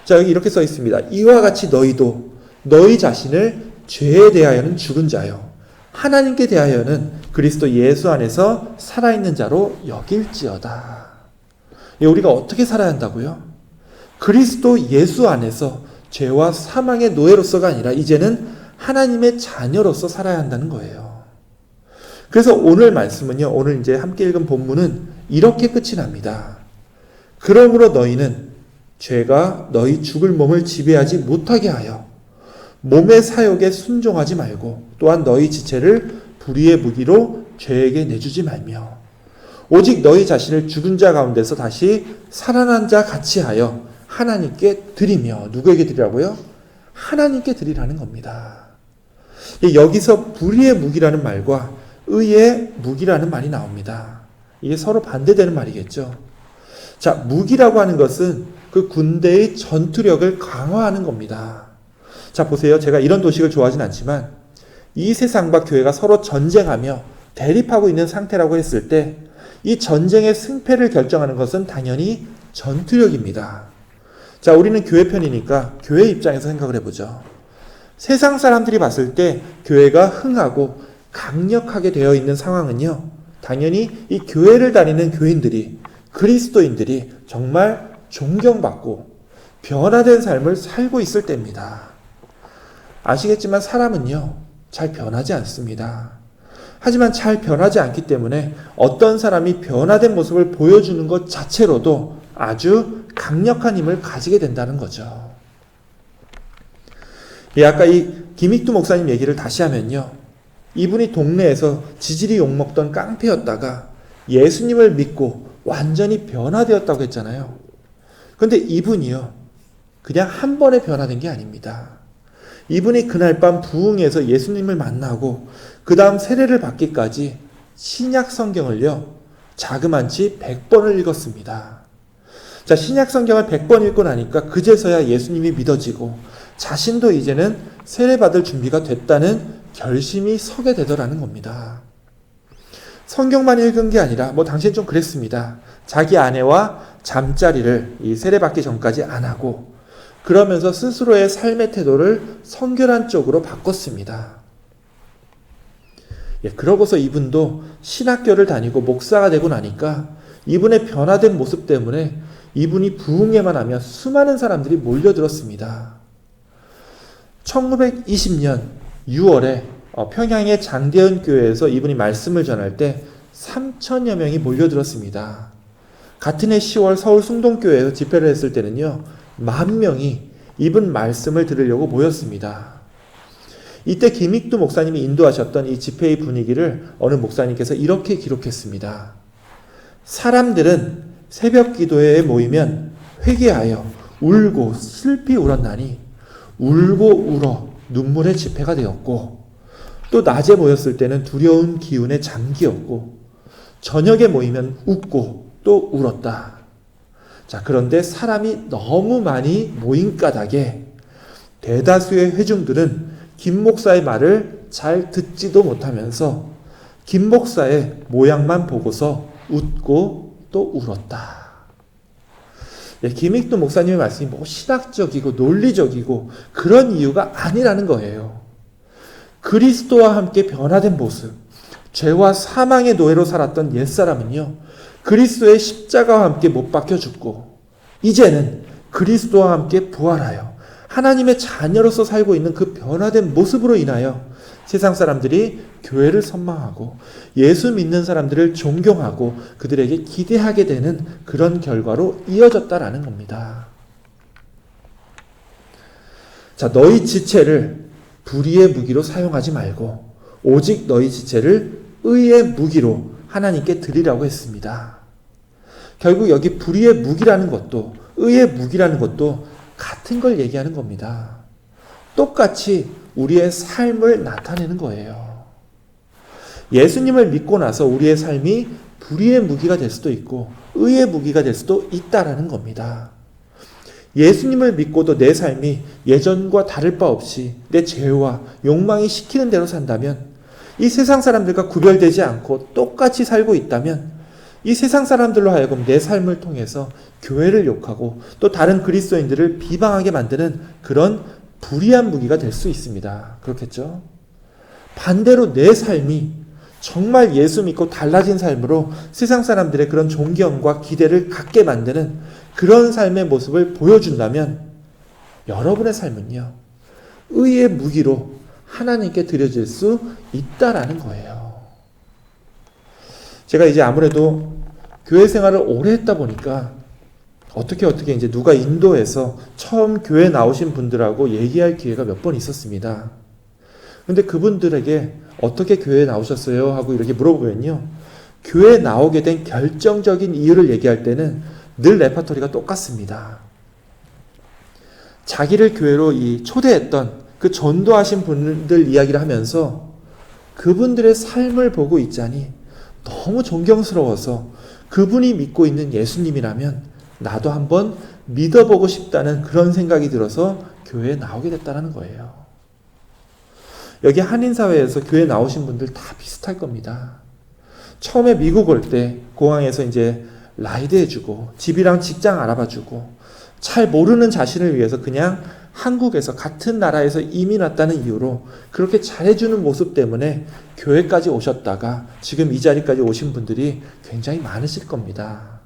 자, 여기 이렇게 써 있습니다. 이와 같이 너희도 너희 자신을 죄에 대하여는 죽은 자요 하나님께 대하여는 그리스도 예수 안에서 살아있는 자로 여길지어다. 우리가 어떻게 살아야 한다고요? 그리스도 예수 안에서 죄와 사망의 노예로서가 아니라 이제는 하나님의 자녀로서 살아야 한다는 거예요. 그래서 오늘 말씀은요, 오늘 이제 함께 읽은 본문은 이렇게 끝이 납니다. 그러므로 너희는 죄가 너희 죽을 몸을 지배하지 못하게 하여 몸의 사욕에 순종하지 말고 또한 너희 지체를 불의의 무기로 죄에게 내주지 말며 오직 너희 자신을 죽은 자 가운데서 다시 살아난 자 같이 하여 하나님께 드리며, 누구에게 드리라고요? 하나님께 드리라는 겁니다. 여기서 불의의 무기라는 말과 의의 무기라는 말이 나옵니다. 이게 서로 반대되는 말이겠죠. 자, 무기라고 하는 것은 그 군대의 전투력을 강화하는 겁니다. 자, 보세요. 제가 이런 도식을 좋아하진 않지만 이 세상과 교회가 서로 전쟁하며 대립하고 있는 상태라고 했을 때 이 전쟁의 승패를 결정하는 것은 당연히 전투력입니다. 자, 우리는 교회 편이니까 교회 입장에서 생각을 해보죠. 세상 사람들이 봤을 때 교회가 흥하고 강력하게 되어 있는 상황은요, 당연히 이 교회를 다니는 교인들이, 그리스도인들이 정말 존경받고 변화된 삶을 살고 있을 때입니다. 아시겠지만 사람은요, 잘 변하지 않습니다. 하지만 잘 변하지 않기 때문에 어떤 사람이 변화된 모습을 보여주는 것 자체로도 아주 강력한 힘을 가지게 된다는 거죠. 아까 이 김익두 목사님 얘기를 다시 하면요, 이분이 동네에서 지질이 욕먹던 깡패였다가 예수님을 믿고 완전히 변화되었다고 했잖아요. 그런데 이분이요, 그냥 한 번에 변화된 게 아닙니다. 이분이 그날 밤 부흥에서 예수님을 만나고 그 다음 세례를 받기까지 신약 성경을요, 자그만치 100번을 읽었습니다. 자, 신약 성경을 100번 읽고 나니까 그제서야 예수님이 믿어지고 자신도 이제는 세례받을 준비가 됐다는 결심이 서게 되더라는 겁니다. 성경만 읽은 게 아니라 당시엔 좀 그랬습니다. 자기 아내와 잠자리를 이 세례받기 전까지 안 하고 그러면서 스스로의 삶의 태도를 성결한 쪽으로 바꿨습니다. 그러고서 이분도 신학교를 다니고 목사가 되고 나니까 이분의 변화된 모습 때문에 이분이 부흥회만 하면 수많은 사람들이 몰려들었습니다. 1920년 6월에 평양의 장대현 교회에서 이분이 말씀을 전할 때 3천여 명이 몰려들었습니다. 같은 해 10월 서울 숭동교회에서 집회를 했을 때는요, 10,000명이 이분 말씀을 들으려고 모였습니다. 이때 김익두 목사님이 인도하셨던 이 집회의 분위기를 어느 목사님께서 이렇게 기록했습니다. 사람들은 새벽 기도회에 모이면 회개하여 울고 슬피 울었나니 울고 울어 눈물의 집회가 되었고 또 낮에 모였을 때는 두려운 기운에 잠기었고 저녁에 모이면 웃고 또 울었다. 자, 그런데 사람이 너무 많이 모인 까닭에 대다수의 회중들은 김 목사의 말을 잘 듣지도 못하면서 김 목사의 모양만 보고서 웃고 또 울었다. 김익두 목사님의 말씀이 신학적이고 논리적이고 그런 이유가 아니라는 거예요. 그리스도와 함께 변화된 모습, 죄와 사망의 노예로 살았던 옛사람은요, 그리스도의 십자가와 함께 못 박혀 죽고 이제는 그리스도와 함께 부활하여 하나님의 자녀로서 살고 있는 그 변화된 모습으로 인하여 세상 사람들이 교회를 선망하고 예수 믿는 사람들을 존경하고 그들에게 기대하게 되는 그런 결과로 이어졌다라는 겁니다. 자, 너희 지체를 불의의 무기로 사용하지 말고 오직 너희 지체를 의의 무기로 하나님께 드리라고 했습니다. 결국 여기 불의의 무기라는 것도 의의 무기라는 것도 같은 걸 얘기하는 겁니다. 똑같이 우리의 삶을 나타내는 거예요. 예수님을 믿고 나서 우리의 삶이 불의의 무기가 될 수도 있고 의의 무기가 될 수도 있다라는 겁니다. 예수님을 믿고도 내 삶이 예전과 다를 바 없이 내 죄와 욕망이 시키는 대로 산다면, 이 세상 사람들과 구별되지 않고 똑같이 살고 있다면, 이 세상 사람들로 하여금 내 삶을 통해서 교회를 욕하고 또 다른 그리스도인들을 비방하게 만드는 그런 불의한 무기가 될 수 있습니다. 그렇겠죠? 반대로 내 삶이 정말 예수 믿고 달라진 삶으로 세상 사람들의 그런 존경과 기대를 갖게 만드는 그런 삶의 모습을 보여준다면, 여러분의 삶은요, 의의 무기로 하나님께 드려질 수 있다라는 거예요. 제가 이제 아무래도 교회 생활을 오래 했다 보니까 어떻게 이제 누가 인도해서 처음 교회 나오신 분들하고 얘기할 기회가 몇 번 있었습니다. 근데 그분들에게 어떻게 교회에 나오셨어요? 하고 이렇게 물어보면요, 교회에 나오게 된 결정적인 이유를 얘기할 때는 늘 레퍼토리가 똑같습니다. 자기를 교회로 초대했던 그 전도하신 분들 이야기를 하면서 그분들의 삶을 보고 있자니 너무 존경스러워서 그분이 믿고 있는 예수님이라면 나도 한번 믿어보고 싶다는 그런 생각이 들어서 교회에 나오게 됐다는 거예요. 여기 한인사회에서 교회 나오신 분들 다 비슷할 겁니다. 처음에 미국 올 때 공항에서 이제 라이드 해주고 집이랑 직장 알아봐주고 잘 모르는 자신을 위해서 그냥 한국에서 같은 나라에서 이민 왔다는 이유로 그렇게 잘해주는 모습 때문에 교회까지 오셨다가 지금 이 자리까지 오신 분들이 굉장히 많으실 겁니다.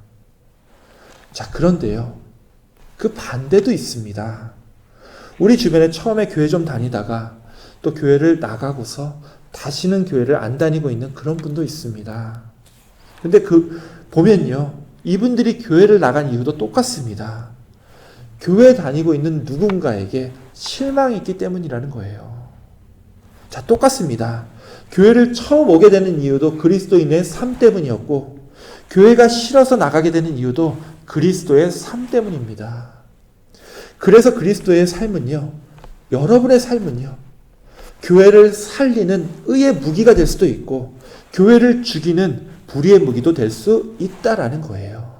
자, 그런데요, 그 반대도 있습니다. 우리 주변에 처음에 교회 좀 다니다가 또 교회를 나가고서 다시는 교회를 안 다니고 있는 그런 분도 있습니다. 근데 보면요, 이분들이 교회를 나간 이유도 똑같습니다. 교회 다니고 있는 누군가에게 실망이 있기 때문이라는 거예요. 자, 똑같습니다. 교회를 처음 오게 되는 이유도 그리스도인의 삶 때문이었고, 교회가 싫어서 나가게 되는 이유도 그리스도의 삶 때문입니다. 그래서 그리스도의 삶은요, 여러분의 삶은요, 교회를 살리는 의의 무기가 될 수도 있고 교회를 죽이는 불의의 무기도 될 수 있다라는 거예요.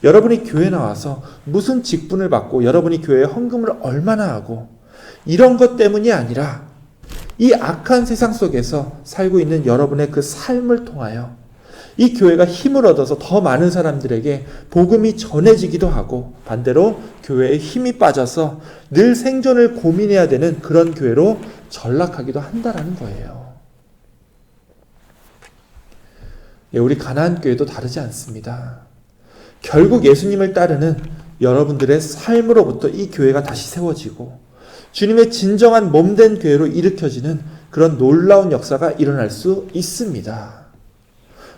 여러분이 교회 나와서 무슨 직분을 받고 여러분이 교회에 헌금을 얼마나 하고 이런 것 때문이 아니라 이 악한 세상 속에서 살고 있는 여러분의 그 삶을 통하여 이 교회가 힘을 얻어서 더 많은 사람들에게 복음이 전해지기도 하고, 반대로 교회에 힘이 빠져서 늘 생존을 고민해야 되는 그런 교회로 전락하기도 한다라는 거예요. 우리 가나안 교회도 다르지 않습니다. 결국 예수님을 따르는 여러분들의 삶으로부터 이 교회가 다시 세워지고 주님의 진정한 몸된 교회로 일으켜지는 그런 놀라운 역사가 일어날 수 있습니다.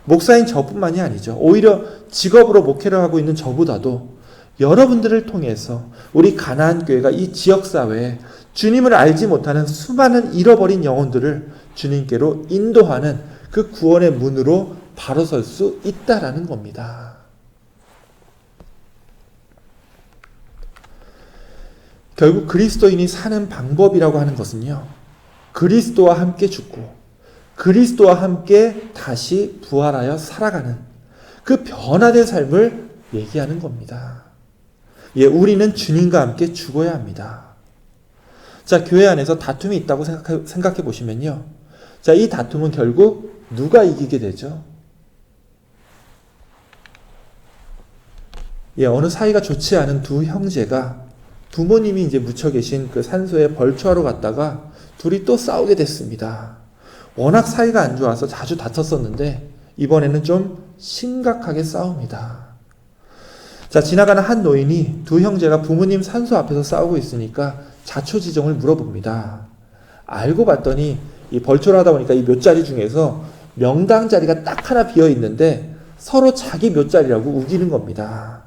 목사인 저뿐만이 아니죠. 오히려 직업으로 목회를 하고 있는 저보다도 여러분들을 통해서 우리 가나안 교회가 이 지역사회에 주님을 알지 못하는 수많은 잃어버린 영혼들을 주님께로 인도하는 그 구원의 문으로 바로 설 수 있다라는 겁니다. 결국 그리스도인이 사는 방법이라고 하는 것은요, 그리스도와 함께 죽고 그리스도와 함께 다시 부활하여 살아가는 그 변화된 삶을 얘기하는 겁니다. 우리는 주님과 함께 죽어야 합니다. 자, 교회 안에서 다툼이 있다고 생각해 보시면요, 자, 이 다툼은 결국 누가 이기게 되죠? 어느 사이가 좋지 않은 두 형제가 부모님이 이제 묻혀 계신 그 산소에 벌초하러 갔다가 둘이 또 싸우게 됐습니다. 워낙 사이가 안 좋아서 자주 다퉜었는데 이번에는 좀 심각하게 싸웁니다. 자, 지나가는 한 노인이 두 형제가 부모님 산소 앞에서 싸우고 있으니까 자초지종을 물어봅니다. 알고 봤더니 이 벌초를 하다 보니까 이 묘자리 중에서 명당 자리가 딱 하나 비어 있는데 서로 자기 묘자리라고 우기는 겁니다.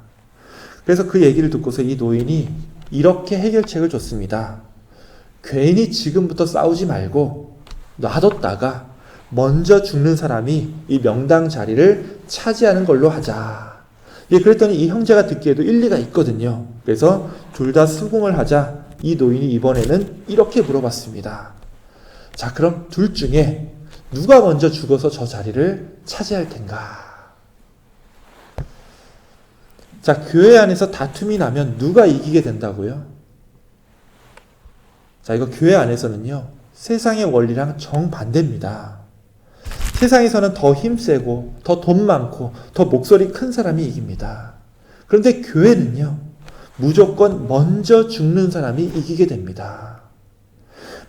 그래서 그 얘기를 듣고서 이 노인이 이렇게 해결책을 줬습니다. 괜히 지금부터 싸우지 말고 놔뒀다가 먼저 죽는 사람이 이 명당 자리를 차지하는 걸로 하자. 예, 그랬더니 이 형제가 듣기에도 일리가 있거든요. 그래서 둘 다 수긍을 하자 이 노인이 이번에는 이렇게 물어봤습니다. 자, 그럼 둘 중에 누가 먼저 죽어서 저 자리를 차지할 텐가? 자, 교회 안에서 다툼이 나면 누가 이기게 된다고요? 자, 이거 교회 안에서는요, 세상의 원리랑 정반대입니다. 세상에서는 더 힘세고, 더 돈 많고, 더 목소리 큰 사람이 이깁니다. 그런데 교회는요, 무조건 먼저 죽는 사람이 이기게 됩니다.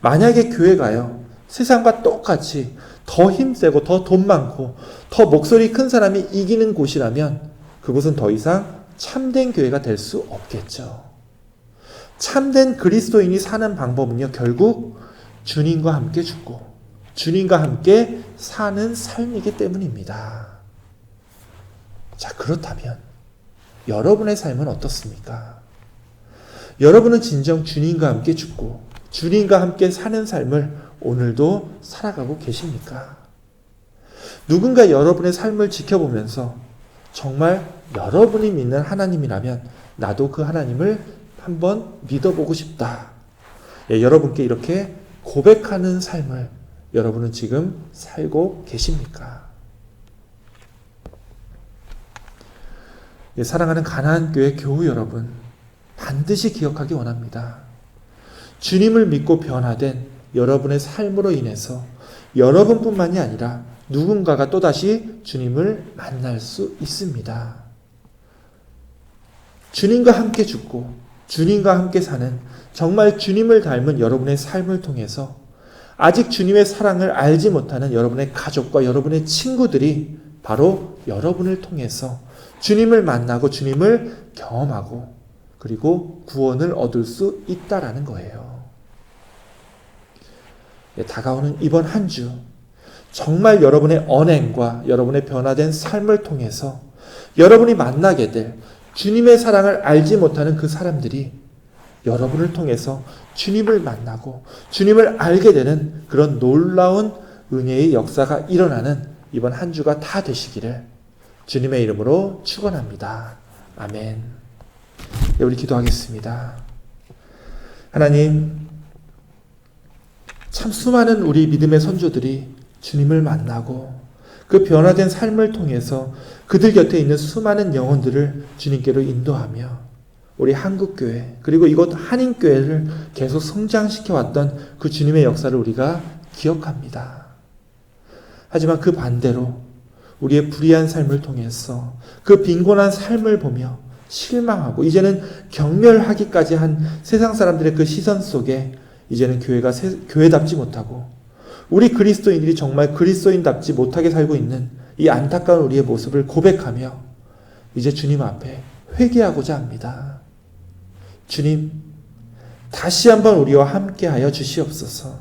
만약에 교회가요, 세상과 똑같이 더 힘세고, 더 돈 많고, 더 목소리 큰 사람이 이기는 곳이라면 그곳은 더 이상 참된 교회가 될 수 없겠죠. 참된 그리스도인이 사는 방법은요, 결국 주님과 함께 죽고 주님과 함께 사는 삶이기 때문입니다. 자, 그렇다면 여러분의 삶은 어떻습니까? 여러분은 진정 주님과 함께 죽고 주님과 함께 사는 삶을 오늘도 살아가고 계십니까? 누군가 여러분의 삶을 지켜보면서 정말 여러분이 믿는 하나님이라면 나도 그 하나님을 한번 믿어보고 싶다. 예, 여러분께 이렇게 고백하는 삶을 여러분은 지금 살고 계십니까? 예, 사랑하는 가나안교회 교우 여러분, 반드시 기억하기 원합니다. 주님을 믿고 변화된 여러분의 삶으로 인해서 여러분뿐만이 아니라 누군가가 또다시 주님을 만날 수 있습니다. 주님과 함께 죽고 주님과 함께 사는 정말 주님을 닮은 여러분의 삶을 통해서 아직 주님의 사랑을 알지 못하는 여러분의 가족과 여러분의 친구들이 바로 여러분을 통해서 주님을 만나고 주님을 경험하고 그리고 구원을 얻을 수 있다라는 거예요. 다가오는 이번 한 주 정말 여러분의 언행과 여러분의 변화된 삶을 통해서 여러분이 만나게 될 주님의 사랑을 알지 못하는 그 사람들이 여러분을 통해서 주님을 만나고 주님을 알게 되는 그런 놀라운 은혜의 역사가 일어나는 이번 한 주가 다 되시기를 주님의 이름으로 축원합니다. 아멘. 네, 우리 기도하겠습니다. 하나님, 참 수많은 우리 믿음의 선조들이 주님을 만나고 그 변화된 삶을 통해서 그들 곁에 있는 수많은 영혼들을 주님께로 인도하며 우리 한국교회 그리고 이곳 한인교회를 계속 성장시켜왔던 그 주님의 역사를 우리가 기억합니다. 하지만 그 반대로 우리의 불의한 삶을 통해서 그 빈곤한 삶을 보며 실망하고 이제는 경멸하기까지 한 세상 사람들의 그 시선 속에 이제는 교회가 교회답지 못하고 우리 그리스도인들이 정말 그리스도인답지 못하게 살고 있는 이 안타까운 우리의 모습을 고백하며 이제 주님 앞에 회개하고자 합니다. 주님, 다시 한번 우리와 함께하여 주시옵소서.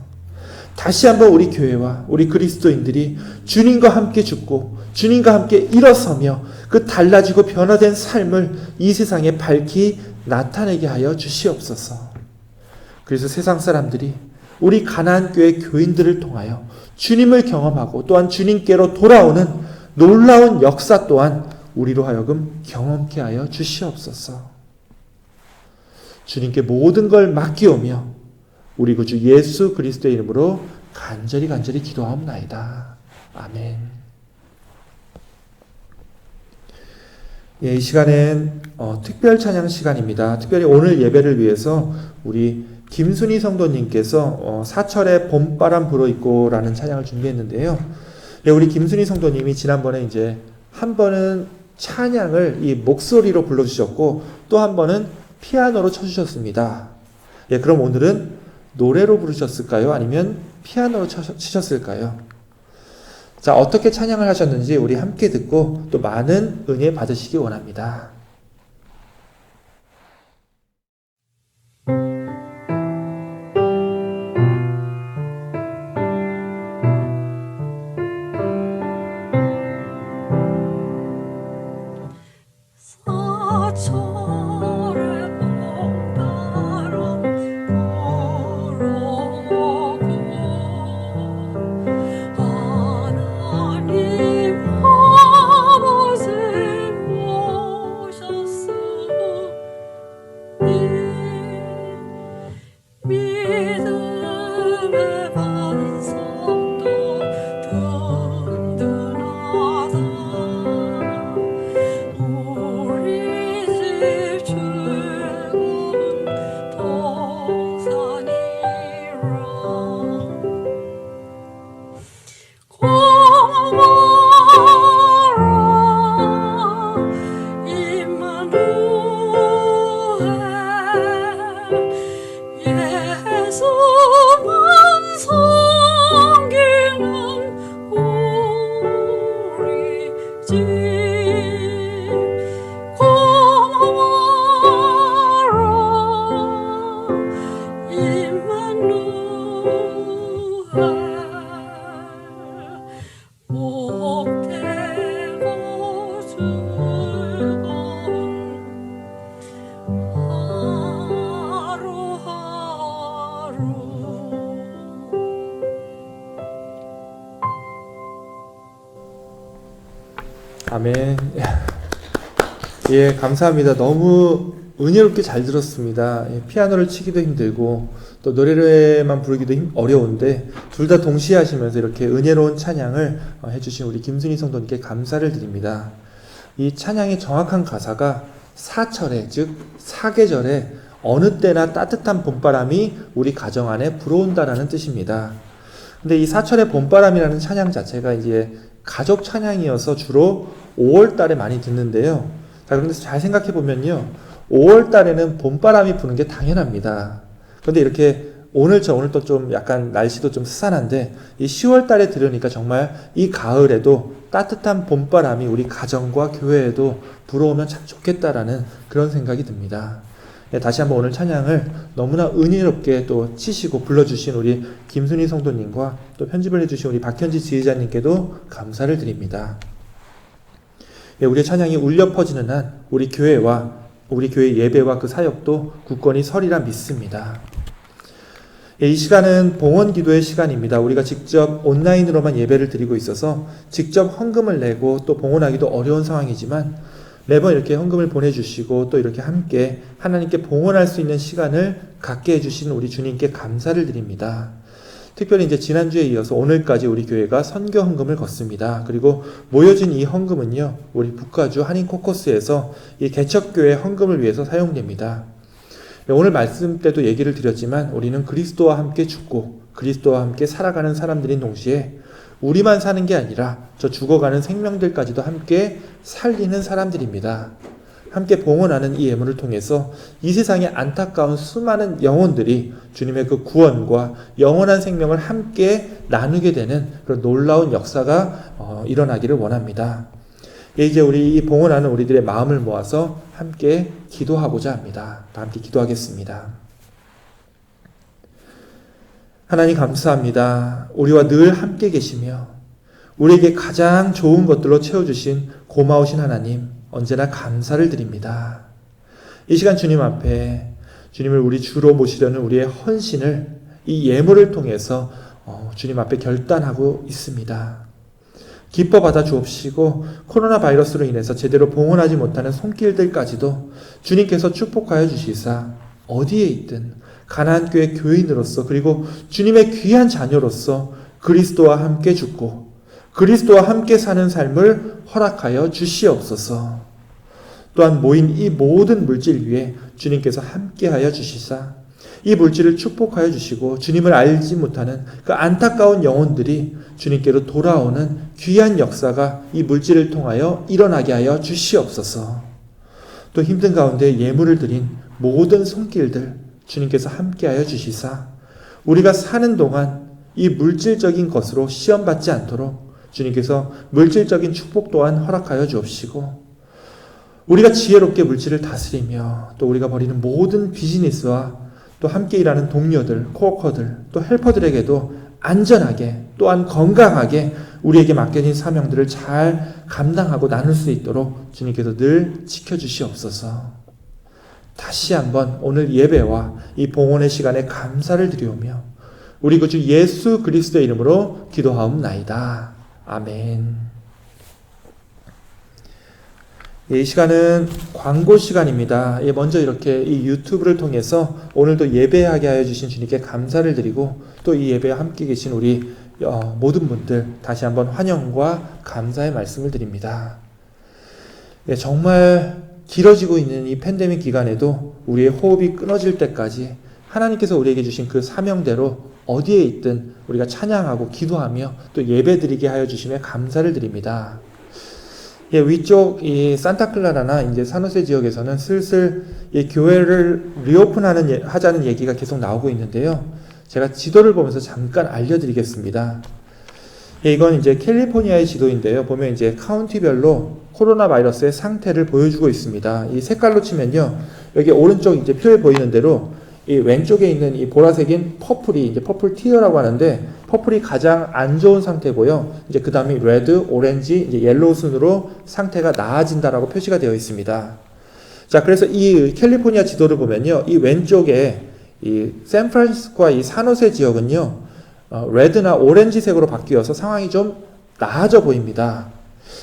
다시 한번 우리 교회와 우리 그리스도인들이 주님과 함께 죽고 주님과 함께 일어서며 그 달라지고 변화된 삶을 이 세상에 밝히 나타내게 하여 주시옵소서. 그래서 세상 사람들이 우리 가나안교회 교인들을 통하여 주님을 경험하고 또한 주님께로 돌아오는 놀라운 역사 또한 우리로 하여금 경험케 하여 주시옵소서. 주님께 모든 걸 맡기오며 우리 구주 예수 그리스도의 이름으로 간절히 기도하옵나이다. 아멘. 예, 이 시간엔 특별 찬양 시간입니다. 특별히 오늘 예배를 위해서 우리 김순희 성도님께서 사철의 봄바람 불어있고라는 찬양을 준비했는데요. 예, 우리 김순희 성도님이 지난번에 이제 한 번은 찬양을 이 목소리로 불러주셨고 또 한 번은 피아노로 쳐주셨습니다. 예, 그럼 오늘은 노래로 부르셨을까요? 아니면 피아노로 치셨을까요? 자, 어떻게 찬양을 하셨는지 우리 함께 듣고 또 많은 은혜 받으시기 원합니다. 사철의 봄바람 불어오고 아멘. 예, 감사합니다. 너무 은혜롭게 잘 들었습니다. 예, 피아노를 치기도 힘들고 또 노래만 부르기도 어려운데 둘 다 동시에 하시면서 이렇게 은혜로운 찬양을 해주신 우리 김순희 성도님께 감사를 드립니다. 이 찬양의 정확한 가사가 사철에, 즉 사계절에 어느 때나 따뜻한 봄바람이 우리 가정 안에 불어온다라는 뜻입니다. 근데 이 사철의 봄바람이라는 찬양 자체가 이제 가족 찬양이어서 주로 5월 달에 많이 듣는데요. 자, 그런데 잘 생각해 보면요. 5월 달에는 봄바람이 부는 게 당연합니다. 그런데 이렇게 오늘 또 좀 약간 날씨도 좀 스산한데 이 10월 달에 들으니까 정말 이 가을에도 따뜻한 봄바람이 우리 가정과 교회에도 불어오면 참 좋겠다라는 그런 생각이 듭니다. 예, 다시 한번 오늘 찬양을 너무나 은혜롭게 또 치시고 불러주신 우리 김순희 성도님과 또 편집을 해주신 우리 박현지 지휘자님께도 감사를 드립니다. 예, 우리의 찬양이 울려 퍼지는 한 우리 교회와 우리 교회 예배와 그 사역도 굳건히 서리라 믿습니다. 예, 이 시간은 봉헌 기도의 시간입니다. 우리가 직접 온라인으로만 예배를 드리고 있어서 직접 헌금을 내고 또 봉헌하기도 어려운 상황이지만 매번 이렇게 헌금을 보내주시고 또 이렇게 함께 하나님께 봉헌할 수 있는 시간을 갖게 해주신 우리 주님께 감사를 드립니다. 특별히 이제 지난주에 이어서 오늘까지 우리 교회가 선교 헌금을 걷습니다. 그리고 모여진 이 헌금은요, 우리 북가주 한인 코커스에서 이 개척교회 헌금을 위해서 사용됩니다. 오늘 말씀 때도 얘기를 드렸지만 우리는 그리스도와 함께 죽고 그리스도와 함께 살아가는 사람들인 동시에 우리만 사는 게 아니라 저 죽어가는 생명들까지도 함께 살리는 사람들입니다. 함께 봉헌하는 이 예물을 통해서 이 세상의 안타까운 수많은 영혼들이 주님의 그 구원과 영원한 생명을 함께 나누게 되는 그런 놀라운 역사가 일어나기를 원합니다. 이제 우리 이 봉헌하는 우리들의 마음을 모아서 함께 기도하고자 합니다. 다 함께 기도하겠습니다. 하나님 감사합니다. 우리와 늘 함께 계시며 우리에게 가장 좋은 것들로 채워주신 고마우신 하나님, 언제나 감사를 드립니다. 이 시간 주님 앞에 주님을 우리 주로 모시려는 우리의 헌신을 이 예물을 통해서 주님 앞에 결단하고 있습니다. 기뻐 받아 주옵시고 코로나 바이러스로 인해서 제대로 봉헌하지 못하는 손길들까지도 주님께서 축복하여 주시사 어디에 있든 가나안 교회 교인으로서 그리고 주님의 귀한 자녀로서 그리스도와 함께 죽고 그리스도와 함께 사는 삶을 허락하여 주시옵소서. 또한 모인 이 모든 물질 위에 주님께서 함께하여 주시사 이 물질을 축복하여 주시고 주님을 알지 못하는 그 안타까운 영혼들이 주님께로 돌아오는 귀한 역사가 이 물질을 통하여 일어나게 하여 주시옵소서. 또 힘든 가운데 예물을 드린 모든 손길들 주님께서 함께하여 주시사 우리가 사는 동안 이 물질적인 것으로 시험받지 않도록 주님께서 물질적인 축복 또한 허락하여 주옵시고 우리가 지혜롭게 물질을 다스리며 또 우리가 벌이는 모든 비즈니스와 또 함께 일하는 동료들, 코워커들, 또 헬퍼들에게도 안전하게 또한 건강하게 우리에게 맡겨진 사명들을 잘 감당하고 나눌 수 있도록 주님께서 늘 지켜주시옵소서. 다시 한번 오늘 예배와 이 봉헌의 시간에 감사를 드리오며 우리 구주 예수 그리스도의 이름으로 기도하옵나이다. 아멘. 이 시간은 광고 시간입니다. 먼저 이렇게 이 유튜브를 통해서 오늘도 예배하게 하여 주신 주님께 감사를 드리고 또 이 예배에 함께 계신 우리 모든 분들 다시 한번 환영과 감사의 말씀을 드립니다. 정말 길어지고 있는 이 팬데믹 기간에도 우리의 호흡이 끊어질 때까지 하나님께서 우리에게 주신 그 사명대로 어디에 있든 우리가 찬양하고 기도하며 또 예배드리게 하여 주심에 감사를 드립니다. 위쪽 이 산타클라라나 이제 산호세 지역에서는 슬슬 이 교회를 하자는 얘기가 계속 나오고 있는데요. 제가 지도를 보면서 잠깐 알려드리겠습니다. 이건 이제 캘리포니아의 지도인데요. 보면 이제 카운티별로 코로나 바이러스의 상태를 보여주고 있습니다. 이 색깔로 치면요. 여기 오른쪽 이제 표에 보이는 대로 이 왼쪽에 있는 이 보라색인 퍼플이 이제 퍼플 티어라고 하는데 퍼플이 가장 안 좋은 상태고요. 이제 그 다음에 레드, 오렌지, 이제 옐로우 순으로 상태가 나아진다라고 표시가 되어 있습니다. 자, 그래서 이 캘리포니아 지도를 보면요, 이 왼쪽에 이 샌프란시스코와 이 산호세 지역은요, 레드나 오렌지색으로 바뀌어서 상황이 좀 나아져 보입니다.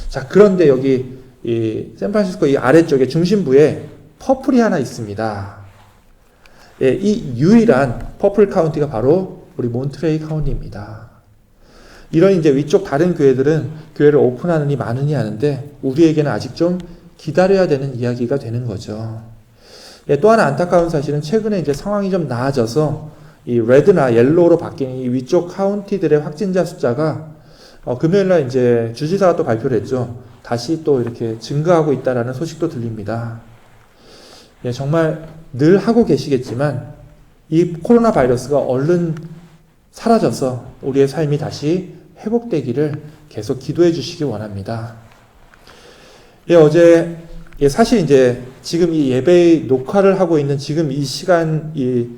자, 그런데 여기 이 샌프란시스코 이 아래쪽에 중심부에 퍼플이 하나 있습니다. 예, 이 유일한 퍼플 카운티가 바로 우리 몬트레이 카운티입니다. 이런 이제 위쪽 다른 교회들은 교회를 오픈하느니 마느니 하는데 우리에게는 아직 좀 기다려야 되는 이야기가 되는 거죠. 예, 또 하나 안타까운 사실은 최근에 이제 상황이 좀 나아져서 이 레드나 옐로우로 바뀐 이 위쪽 카운티들의 확진자 숫자가 금요일날 이제 주지사가 또 발표를 했죠. 다시 또 이렇게 증가하고 있다라는 소식도 들립니다. 예, 정말 늘 하고 계시겠지만 이 코로나 바이러스가 얼른 사라져서 우리의 삶이 다시 회복되기를 계속 기도해 주시기 원합니다. 예, 어제 사실 이제 지금 이 예배 녹화를 하고 있는 지금 이 시간이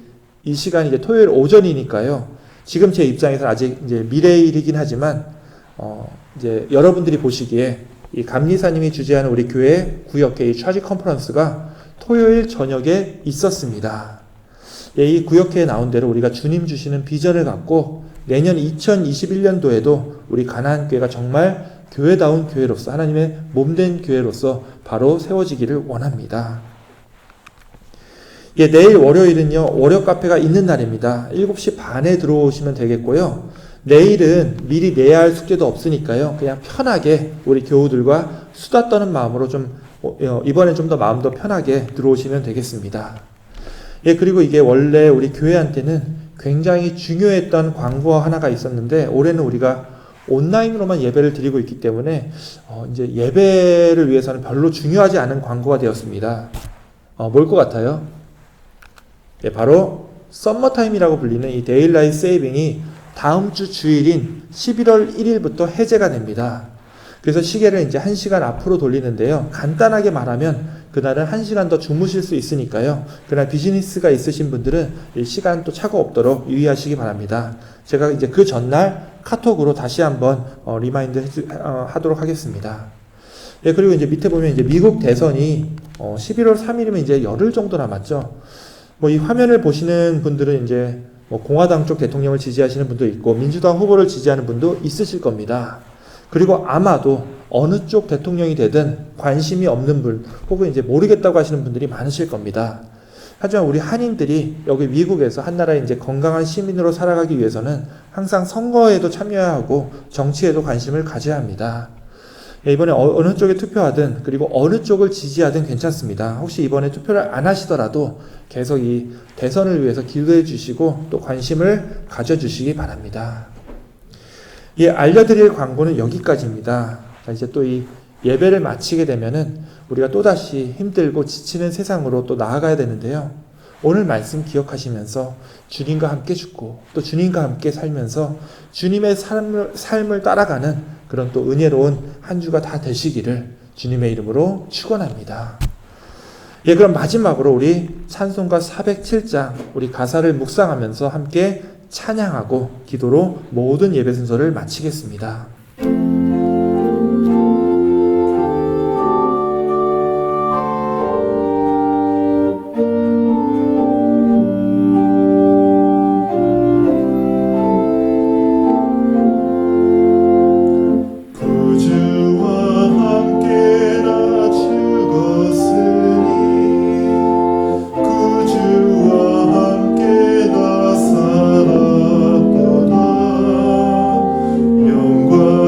이제 토요일 오전이니까요. 지금 제 입장에서는 아직 이제 미래일이긴 하지만 이제 여러분들이 보시기에 이 감리사님이 주재하는 우리 교회 구역회 이 차지 컨퍼런스가 토요일 저녁에 있었습니다. 예, 이 구역회에 나온 대로 우리가 주님 주시는 비전을 갖고 내년 2021년도에도 우리 가나안 교회가 정말 교회다운 교회로서 하나님의 몸된 교회로서 바로 세워지기를 원합니다. 예, 내일 월요일은요, 월요 카페가 있는 날입니다. 7시 반에 들어오시면 되겠고요. 내일은 미리 내야 할 숙제도 없으니까요. 그냥 편하게 우리 교우들과 수다 떠는 마음으로 이번엔 좀 더 마음도 편하게 들어오시면 되겠습니다. 예, 그리고 이게 원래 우리 교회한테는 굉장히 중요했던 광고 하나가 있었는데 올해는 우리가 온라인으로만 예배를 드리고 있기 때문에 이제 예배를 위해서는 별로 중요하지 않은 광고가 되었습니다. 뭘 것 같아요? 예, 바로 썸머타임이라고 불리는 이 데일라이트 세이빙이 다음 주 주일인 11월 1일부터 해제가 됩니다. 그래서 시계를 이제 1시간 앞으로 돌리는데요. 간단하게 말하면 그날은 1시간 더 주무실 수 있으니까요. 그날 비즈니스가 있으신 분들은 이 시간 또 차고 없도록 유의하시기 바랍니다. 제가 이제 그 전날 카톡으로 다시 한번 리마인드 하도록 하겠습니다. 예, 그리고 이제 밑에 보면 이제 미국 대선이 11월 3일이면 이제 열흘 정도 남았죠. 이 화면을 보시는 분들은 이제 공화당 쪽 대통령을 지지하시는 분도 있고 민주당 후보를 지지하는 분도 있으실 겁니다. 그리고 아마도 어느 쪽 대통령이 되든 관심이 없는 분 혹은 이제 모르겠다고 하시는 분들이 많으실 겁니다. 하지만 우리 한인들이 여기 미국에서 한나라의 이제 건강한 시민으로 살아가기 위해서는 항상 선거에도 참여해야 하고 정치에도 관심을 가져야 합니다. 이번에 어느 쪽에 투표하든 그리고 어느 쪽을 지지하든 괜찮습니다. 혹시 이번에 투표를 안 하시더라도 계속 이 대선을 위해서 기도해 주시고 또 관심을 가져주시기 바랍니다. 예, 알려드릴 광고는 여기까지입니다. 자, 이제 또 이 예배를 마치게 되면은 우리가 또다시 힘들고 지치는 세상으로 또 나아가야 되는데요. 오늘 말씀 기억하시면서 주님과 함께 죽고 또 주님과 함께 살면서 주님의 삶을 따라가는 그런 또 은혜로운 한 주가 다 되시기를 주님의 이름으로 축원합니다. 예, 그럼 마지막으로 우리 찬송가 407장 우리 가사를 묵상하면서 함께 찬양하고 기도로 모든 예배 순서를 마치겠습니다. 영광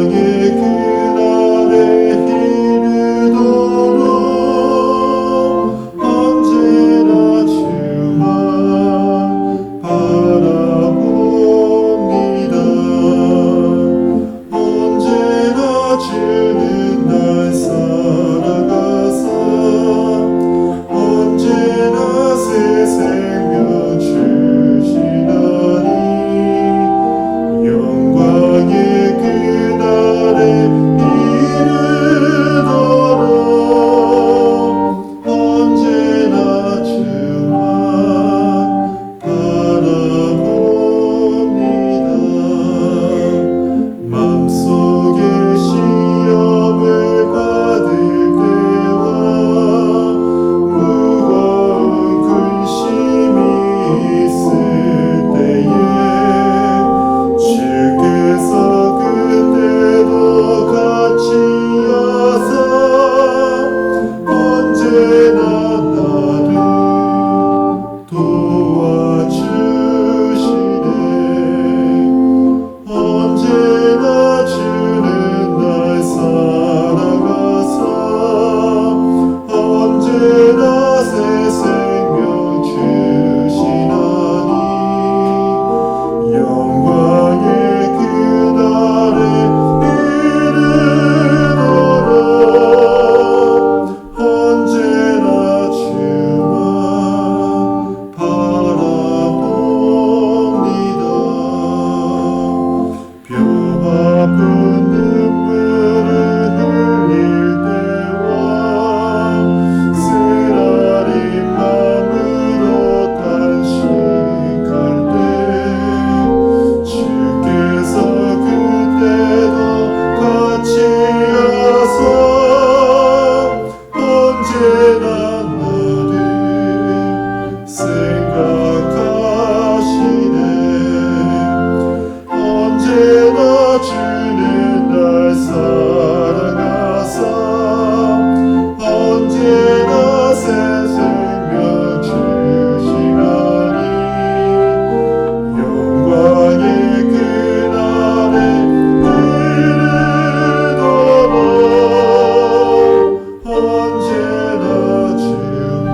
주만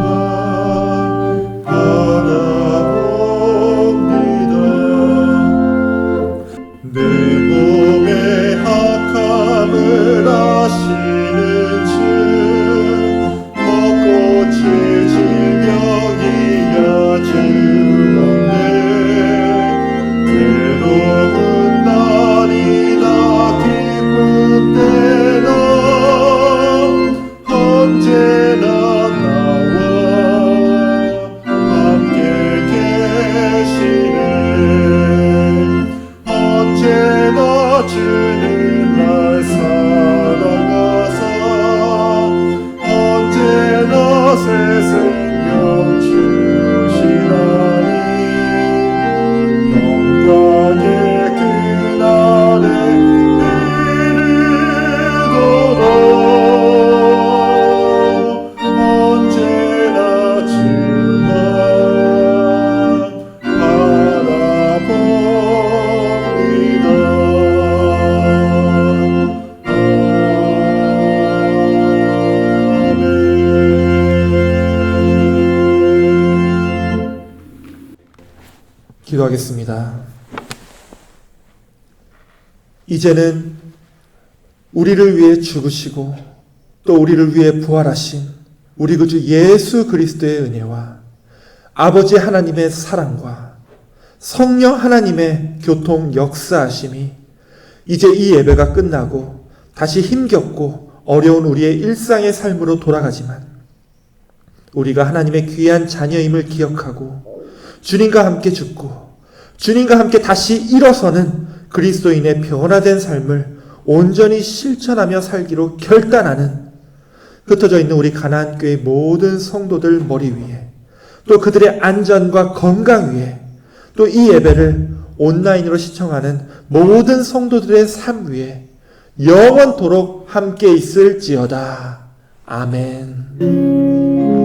바라봅니다. 내 몸의 악함을 아시는 주 벚꽃이 질병이야 주 없네. 괴로운 날이나 기쁜 때나 언제나 나와 함께 계시네. 언제나 주는 날 사랑하사 언제나 새 생명 주시나니 영광의 그날에 이르도록 언제나 주만 기도하겠습니다. 이제는 우리를 위해 죽으시고 또 우리를 위해 부활하신 우리 구주 예수 그리스도의 은혜와 아버지 하나님의 사랑과 성령 하나님의 교통 역사하심이 이제 이 예배가 끝나고 다시 힘겹고 어려운 우리의 일상의 삶으로 돌아가지만 우리가 하나님의 귀한 자녀임을 기억하고 주님과 함께 죽고 주님과 함께 다시 일어서는 그리스도인의 변화된 삶을 온전히 실천하며 살기로 결단하는 흩어져 있는 우리 가나안교회 모든 성도들 머리 위에 또 그들의 안전과 건강 위에 또 이 예배를 온라인으로 시청하는 모든 성도들의 삶 위에 영원토록 함께 있을지어다. 아멘.